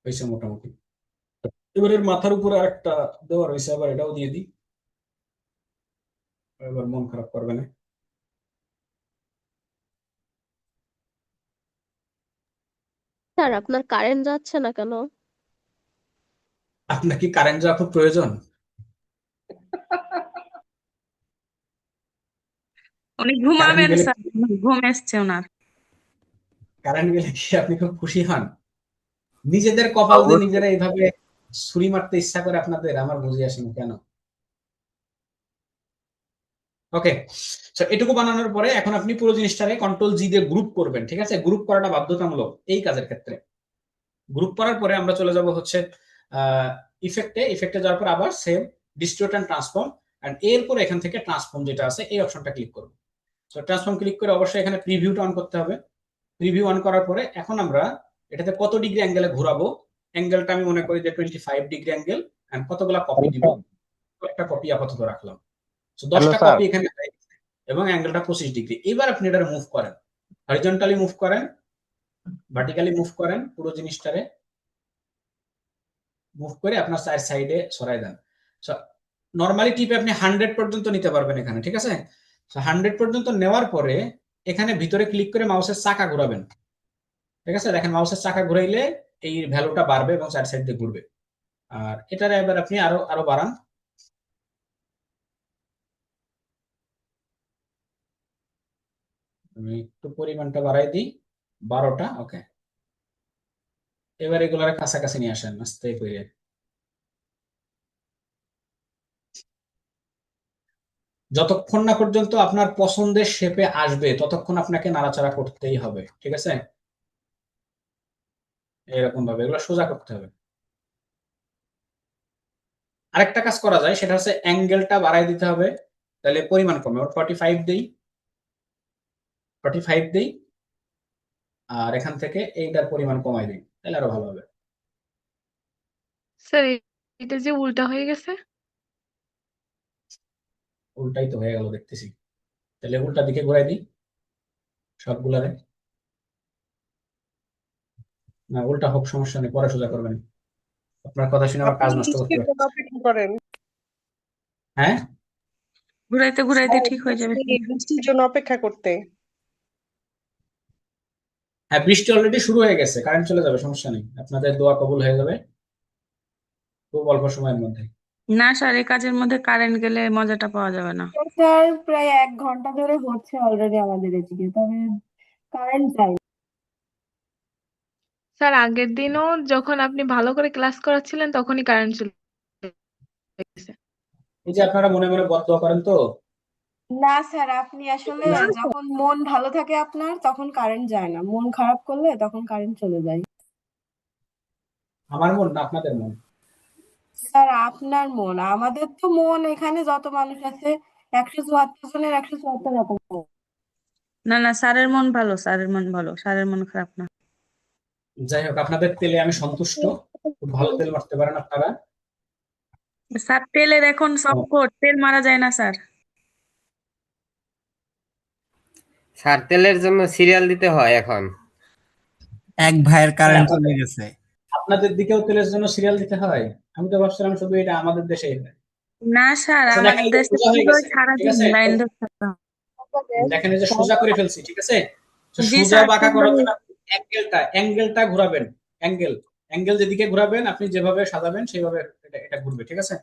হয়েছে মোটামুটি। এবার এর মাথার উপরে আরেকটা দেওয়া রয়েছে, আবার এটাও দিয়ে দিই, এবার মন খারাপ করবে না। স্যার আপনার কারেন্ট যাচ্ছে না কেন? আপনার কি কারেন্ট যাওয়া খুব প্রয়োজন? উনি কারেন্ট ঘুমাবেন গেলে স্যার, ঘুম এসছে ওনার। কারেন্ট গেলে কি আপনি খুব খুশি হন? নিজেদের কপাল দিয়ে নিজেরা এইভাবে ছুরি মারতে ইচ্ছা করে আপনাদের? আমার বুঝে আসে না কেন। ওকে, সো এটুকু বানানোর পরে এখন আপনি পুরো জিনিসটাকে কন্ট্রোল জি দিয়ে গ্রুপ করবেন, ঠিক আছে? গ্রুপ করাটা বাধ্যতামূলক এই কাজের ক্ষেত্রে। গ্রুপ করার পরে আমরা চলে যাব হচ্ছে ইফেক্টে যাওয়ার পর আবার সেম ডিস্টোর্ট এন্ড ট্রান্সফর্ম, এন্ড এরপর এখান থেকে ট্রান্সফর্ম যেটা আছে এই অপশনটা ক্লিক করব। সো ট্রান্সফর্ম ক্লিক করে অবশ্যই এখানে প্রিভিউটা অন করতে হবে। প্রিভিউ অন করার পরে এখন আমরা এটাতে কত ডিগ্রি অ্যাঙ্গেলে ঘোরাবো, অ্যাঙ্গেলটা আমি মনে করি যে 25 ডিগ্রি অ্যাঙ্গেল, এন্ড কতগুলা কপি দিব, একটা কপি আপাতত রাখলাম। সো 10টা কপি এখানে এবং অ্যাঙ্গেলটা 25 ডিগ্রি। এবার আপনি এটা মুভ করেন, হরিজন্টালি মুভ করেন, ভার্টিক্যালি মুভ করেন, পুরো জিনিসটারে মুভ করে আপনার চার সাইডে সরাই দেন। নরমালি টিপে আপনি 100 পর্যন্ত নিতে পারবেন এখানে, ঠিক আছে? 100 পর্যন্ত নেওয়ার পরে এখানে ভিতরে ক্লিক করে মাউসের চাকা ঘোরাবেন, ঠিক আছে? দেখেন মাউসের চাকা ঘুরাইলে এই ভ্যালুটা বাড়বে এবং চার সাইড দিয়ে ঘুরবে। আর এটারে এবার আপনি আরো আরো বাড়ান, আমি একটু পরিমাণটা বাড়াই দিই, 12টা। ওকে, এবার এগুলার কাছাকাছি নিয়ে আসেন আস্তে করে। যতক্ষণ না পর্যন্ত আপনার পছন্দের শেপে আসবে ততক্ষণ আপনাকে নাড়াচাড়া করতেই হবে, ঠিক আছে? এরকম ভাবে এগুলো সোজা করতে হবে। আরেকটা কাজ করা যায়, সেটা হচ্ছে অ্যাঙ্গেলটা বাড়াই দিতে হবে, তাহলে পরিমাণ কমে। ওর 45 দেই, 45 দেই, আর এখান থেকে এইটার পরিমাণ কমাই দিই, তাহলে আরো ভালো হবে। স্যার এটা যে উল্টা হয়ে গেছে। উল্টাই তো হয়ে গেল দেখতেছি, তাহলে উল্টা দিকে ঘুরাই দিই সবগুলারে। না উল্টা হোক, সমস্যা নেই, পরে সোজা করবেন। আপনার কথা শুনে আমার কাজ আপনি নষ্ট করতে বৃষ্টির পারে। জন্য অপেক্ষা করেন। হ্যাঁ, ঘুরাইতে ঘুরাইতে স্যার, ঠিক হয়ে যাবে। বৃষ্টি বৃষ্টির জন্য অপেক্ষা করতে। হ্যাঁ, বৃষ্টি অলরেডি শুরু হয়ে গেছে, কারেন্ট চলে যাবে, সমস্যা নেই, আপনাদের দোয়া কবুল হয়ে যাবে খুব অল্প সময়ের মধ্যে। না স্যার, এই কাজের মধ্যে কারেন্ট গেলে মজাটা পাওয়া যাবে না। স্যার প্রায় 1 ঘন্টা ধরে হচ্ছে অলরেডি আমাদের এদিকে, তবে কারেন্ট যায়। স্যার আগের দিনও যখন আপনি ভালো করে ক্লাস করাচ্ছিলেন তখনই কারেন্ট চলে গেছে। এই যে আপনারা মনে মনে বদদোয়া করেন তো, না স্যার, আপনি আসলে না যখন মন ভালো থাকে আপনার তখন কারেন্ট যায় না, মন খারাপ করলে তখন কারেন্ট চলে যায়। আমার মন না আপনাদের মন? স্যার আপনার মন, আমাদের তো মন এখানে যত মানুষ আছে 174 জনের 174 রকম মন। না না, স্যারের মন ভালো, স্যারের মন ভালো, স্যারের মন খারাপ না। যাই হোক, আপনাদের তেলে আমি সন্তুষ্ট, খুব ভালো তেল মারতে পারেন আপনারা। স্যার তেলের এখন সংকট, তেল মারা যায় না স্যার। স্যার তেলের জন্য সিরিয়াল দিতে হয় এখন। এক ভাইয়ের কারেন্ট চলে গেছে। আপনাদের দিকেও তেলের জন্য সিরিয়াল দিতে হয়? আমি তো ভাবছিলাম শুধু এটা আমাদের দেশেই হয়। না স্যার, আচ্ছা, আমাদের দেখেন, এই যে দেশে সোজা হয়ে পুরো গেছে, ঠিক সারাদিন আছে? লাইন ধরে থাকতে হয়। দেখেন, এই যে সোজা করে ফেলছি, ঠিক আছে? তো জি সোজা স্যার, বাঁকা সুন্দর করার হয়েছে। জন্য অ্যাঙ্গেলটা ঘোরাবেন। অ্যাঙ্গেল যেদিকে ঘোরাবেন, আপনি যেভাবে সাজাবেন সেইভাবে এটা ঘুরবে, ঠিক আছে?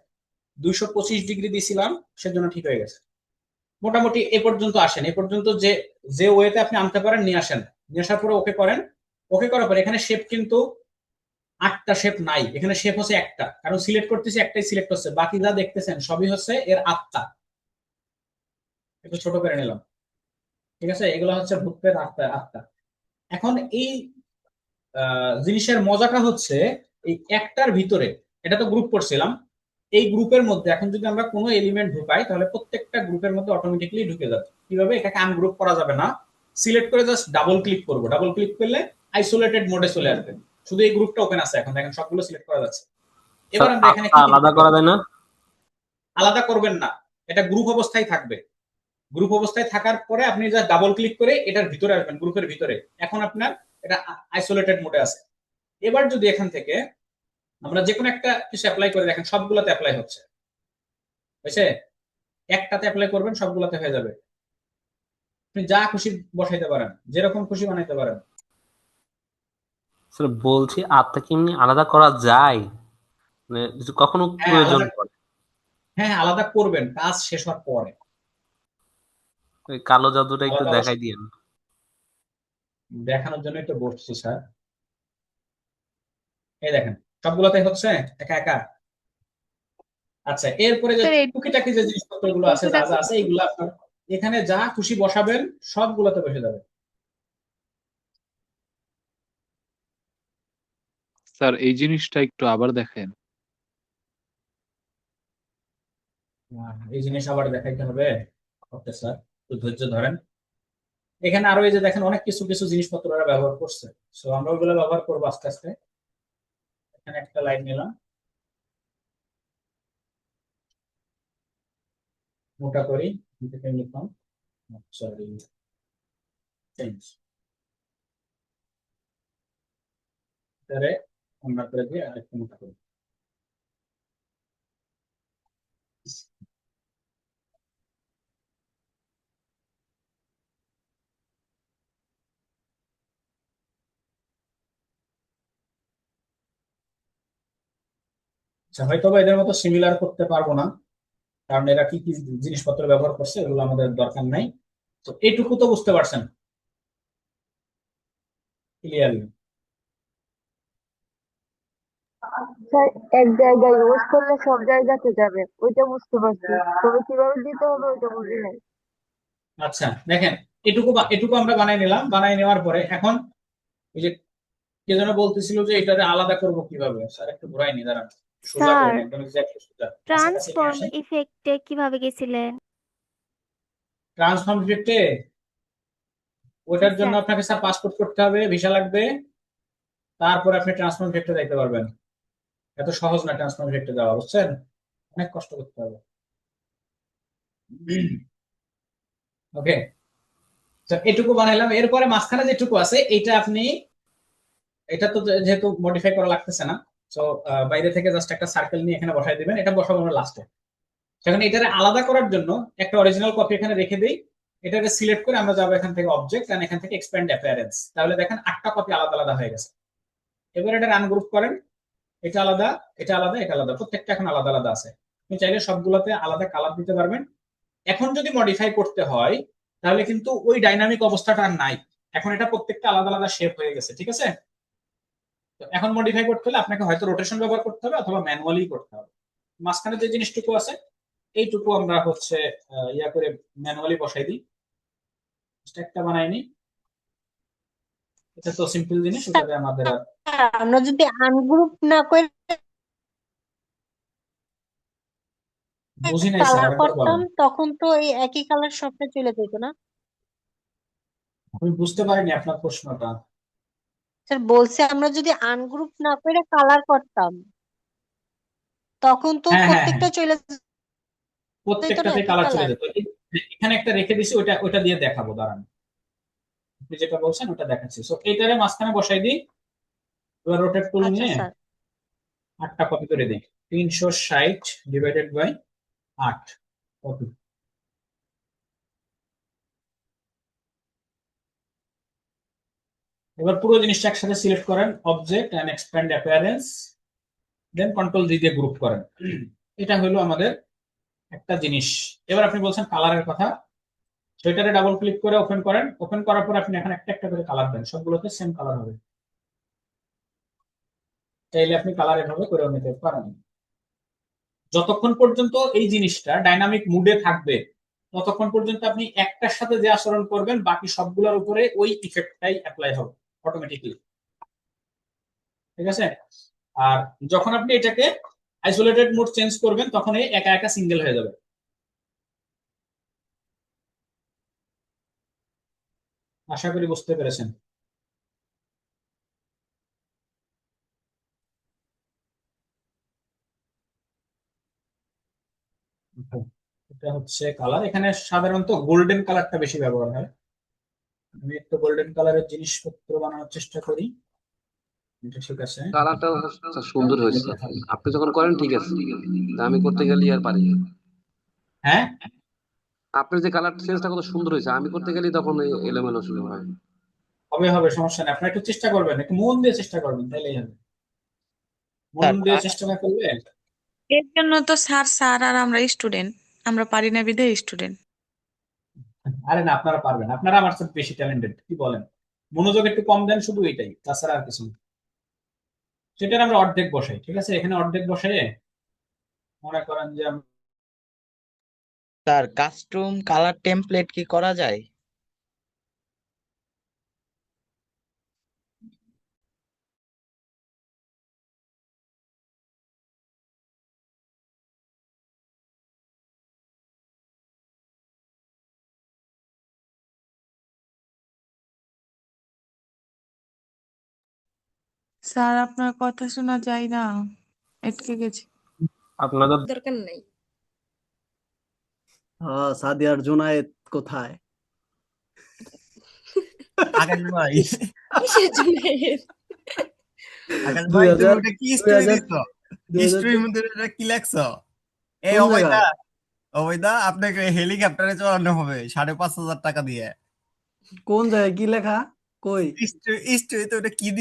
225 ডিগ্রি দিছিলাম, সেজন্য ঠিক হয়ে গেছে। মোটামুটি এ পর্যন্ত আসেন, এ পর্যন্ত যে যে ওয়েতে আপনি আনতে পারেন নিয়ে আসেন, নিয়ে আসার পরে ওকে করেন। ওকে করার পরে এখানে শেপ কিন্তু 8টা শেপ নাই, এখানে শেপ হচ্ছে একটা, কারণ সিলেক্ট করতেছি একটাই সিলেক্ট হচ্ছে, বাকি যা দেখতেছেন সবই হচ্ছে এর আত্মা। একটু ছোট করে নিলাম, ঠিক আছে? এগুলো হচ্ছে ভূতের আত্মা। এখন এই জিনিসের মজাটা হচ্ছে এই একটার ভিতরে, এটা তো গ্রুপ করছিলাম, এই গ্রুপের মধ্যে এখন যদি আমরা কোনো এলিমেন্ট ঢুকাই তাহলে প্রত্যেকটা গ্রুপের মধ্যে অটোমেটিক্যালি ঢুকে যাবে। কিভাবে? এটাকে আনগ্রুপ করা যাবে না, সিলেক্ট করে জাস্ট ডাবল ক্লিক করব, ডাবল ক্লিক করলে আইসোলেটেড মোডে চলে আসবে, শুধু এই গ্রুপটা ওপেন আছে, এখন দেখেন সবগুলো সিলেক্ট করা যাচ্ছে। এবার আমরা এখানে কি আলাদা করা যায় না? আলাদা করবেন না, এটা গ্রুপ অবস্থায় থাকবে। গ্রুপ অবস্থায় থাকার পরে আপনি জাস্ট ডাবল ক্লিক করে এটার ভিতরে আসবেন, গ্রুপের ভিতরে। এখন আপনার এটা আইসোলেটেড মোডে আছে। এবার যদি এখান থেকে আমরা যে কোনো একটা কিছু অ্যাপ্লাই করে দেখেন, সবগুলোতে অ্যাপ্লাই হচ্ছে, বুঝছে? একটাতে অ্যাপ্লাই করবেন, সবগুলোতে হয়ে যাবে। আপনি যা খুশি বসাইতে পারেন, যেরকম খুশি বানাইতে পারেন। স্যার বলছি আত্মা কি এমনি আলাদা করা যায়? মানে কখনো হ্যাঁ, প্রয়োজন আলাদা, পড়ে? হ্যাঁ আলাদা করবেন কাজ শেষ হওয়ার পরে। ওই কালো জাদুটা একটু আলাদা দেখাই দিয়েন। দেখানোর জন্যই তো বসছি স্যার। এই দেখেন সবগুলোতে হচ্ছে একা একা। আচ্ছা, এরপরে যে স্যার টুকিটাকি যে জিনিসপত্রগুলো আছে, যা যা আছে, এইগুলো আপনার এখানে যা খুশি বসাবেন সবগুলোতে বসে যাবে। স্যার এই জিনিসটা একটু আবার দেখেন। এই জিনিস আবার দেখাইতে হবে। ওকে স্যার, একটু ধৈর্য ধরেন। এখানে আরো এই যে দেখেন অনেক কিছু কিছু জিনিসপত্র ওরা ব্যবহার করছে, সো আমরা ওগুলো ব্যবহার করবো আস্তে আস্তে। এখানে একটা লাইন নিলাম, মোটা করি, থেকে লিখলাম সরি চেঞ্জ, তারে আমরা করে দিয়ে আরেকটু মোটা করি। আচ্ছা, হয়তো বা এদের মতো সিমিলার করতে পারবো না, কারণ এরা কি কি জিনিসপত্র ব্যবহার করছে এগুলো আমাদের দরকার নাই। তো এইটুকু তো বুঝতে পারছেন ক্লিয়ারলি? স্যার এক জায়গায় ইউজ করলে সব জায়গাতে যাবে, ওইটা বুঝতে পারছি, তবে কিভাবে দিতে হবে ওইটা বুঝি নাই। আচ্ছা দেখেন, এটুকু আমরা বানাই নিলাম, বানাই নেওয়ার পরে এখন এই যে কে যেন বলতেছিল যে এটাকে আলাদা করব কিভাবে, স্যার একটু ঘুরাই নি, দাঁড়ান, সোজা স্যার করেন, একদম এক্স্যাক্টলি সোজা, কাছাকাছি নিয়ে ট্রান্সফর্ম আসেন। ইফেক্টে কিভাবে গেছিলেন? ট্রান্সফর্ম ইফেক্টে জি ওটার জন্য স্যার। আপনাকে স্যার পাসপোর্ট করতে হবে, ভিসা লাগবে, তারপর আপনি ট্রান্সফর্ম ইফেক্টে যাইতে পারবেন। এত সহজ না ট্রান্সফর্ম ইফেক্টে যাওয়া, বুঝছেন? অনেক কষ্ট করতে হবে। ওকে, এটুকু বানাইলাম, এরপরে মাঝখানে যেটুকু আছে এটা আপনি, এটা তো যেহেতু মডিফাই করা লাগতেছে না, সো বাইরে থেকে জাস্ট একটা সার্কেল নিয়ে এখানে বসাই দিবেন, এটা বসাবো আমরা লাস্টে। সেখানে এটারে আলাদা করার জন্য একটা অরিজিনাল কপি এখানে রেখে দিই, এটাকে সিলেক্ট করে আমরা যাবো এখান থেকে অবজেক্ট এন্ড এখান থেকে এক্সপ্যান্ড অ্যাপিয়ারেন্স। তাহলে দেখেন 8টা কপি আলাদা আলাদা হয়ে গেছে। এবার এটা আনগ্রুপ করেন, এটা আলাদা, এটা আলাদা, এটা আলাদা, প্রত্যেকটা এখন আলাদা আলাদা আছে। আপনি চাইলে সবগুলোতে আলাদা কালার দিতে পারবেন। এখন যদি মডিফাই করতে হয় তাহলে কিন্তু ওই ডাইনামিক অবস্থাটা আর নাই, এখন এটা প্রত্যেকটা আলাদা আলাদা শেপ হয়ে গেছে, ঠিক আছে? তো এখন মডিফাই করতে হলে আপনাকে হয়তো রোটেশন ব্যবহার করতে হবে অথবা ম্যানুয়ালি করতে হবে। মাঝখানে যে জিনিসটুকু আছে এইটুকু আমরা হচ্ছে ইয়া করে ম্যানুয়ালি বসাই দিই, একটা বানাই নি। এটা তো সিম্পল জিনিস, ওটাতে আমাদের আর আমরা যদি আনগ্রুপ না করে বুঝি নাই স্যার, কালার আরেকবার করতাম বলেন। তখন তো এই একই কালার সবটা চলে যেত না? আমি বুঝতে পারিনি আপনার প্রশ্নটা। স্যার বলছে আমরা যদি আনগ্রুপ না করে কালার করতাম তখন তো হ্যাঁ হ্যাঁ হ্যাঁ, প্রত্যেকটা চলে যেত না প্রত্যেকটাতে একই কালার চলে কালার। যেত। এখানে একটা রেখে দিছি, ওটা ওটা দিয়ে দেখাবো, দাঁড়ান। আপনি যেটা বলছেন ওটা দেখাচ্ছি। সো এইটারে মাঝখানে বসাই দিই, এবার রোটেট টুল আচ্ছা নিয়ে স্যার। 8টা কপি করে দিই। 360 ডিভাইডেড বাই 8 কপি। এবার পুরো জিনিসটা একসাথে সিলেক্ট করেন, object and expand appearance, then control G দিয়ে গ্রুপ করেন। এটা হলো আমাদের একটা জিনিস। এবার আপনি বলছেন কালারের কথা, সেটারে ডাবল ক্লিক করে ওপেন করেন, ওপেন করার পর আপনি এখানে একটা একটা করে কালার দেন, সবগুলোতে সেম কালার হবে। চাইলে আপনি কালার এভাবে করে নিতে পারেন। যতক্ষণ পর্যন্ত এই জিনিসটা ডাইনামিক মুডে থাকবে ততক্ষণ পর্যন্ত আপনি একটার সাথে যে আচরণ করবেন বাকি সবগুলোর উপরে ওই ইফেক্টটাই অ্যাপ্লাই হবে অটোমেটিকলি, ঠিক আছে? আর যখন আপনি এটাকে আইসোলেটেড মোড চেঞ্জ করবেন তখন এই একা একা সিঙ্গেল হয়ে যাবে। আশা করি বুঝতে পেরেছেন। এটা হচ্ছে কালার, এখানে সাধারণত গোল্ডেন কালারটা বেশি ব্যবহার হয়। আমি একটু গোল্ডেন কালারের জিনিসপত্র বানানোর চেষ্টা করি। এটা ঠিক আছে, কালারটা সুন্দর হয়েছে, আপনি যখন করেন ঠিক আছে, আমি করতে গেলে আর পারি না। হ্যাঁ আপনার যে কালার চেঞ্জটা কত সুন্দর হয়েছে, আমি করতে গেলে তখন এলোমেলো শুরু হয়। হবে হবে, সমস্যা নেই। আপনার একটু চেষ্টা করবেন, একটু মন দিয়ে চেষ্টা করবেন, তাইলেই হবে। মন দিয়ে চেষ্টা না করলে এর জন্য তো স্যার স্যার আর আমরা স্টুডেন্ট, আমরা পারি না বিধায় স্টুডেন্ট। আরে না, আপনারা পারবেন, আপনারা আমার চেয়ে বেশি ট্যালেন্টেড, কি বলেন? মনোযোগ একটু কম দেন, শুধু এটাই, তাছাড়া আর কিছু না। সেটার আমরা অর্ধেক বসাই, ঠিক আছে? এখানে অর্ধেক বসাই, মনে করেন যে স্যার কাস্টম কালার টেমপ্লেট কি করা যায়? স্যার আপনার কথা শোনা যায় না, আটকে গেছে। আপনাদের দরকার নাই। সাদিয়ার জুনায়েদ কোথায়? আকাশ ভাই, কিসের জুনায়েদ? আকাশ দুই ভাই, তুমি হাজার ওটা কি দুই স্টোরি হাজার দিছো? দুই হাজার স্টোরির মধ্যে এটা কি লেখছো? এই কোন অবৈদা, জায়গায়? অবৈদা, আপনাকে হেলিকপ্টারে চড়ানো হবে 5,500 টাকা দিয়ে। কোন জায়গায় কি লেখা? কই? স্টোরি তো ওটা কি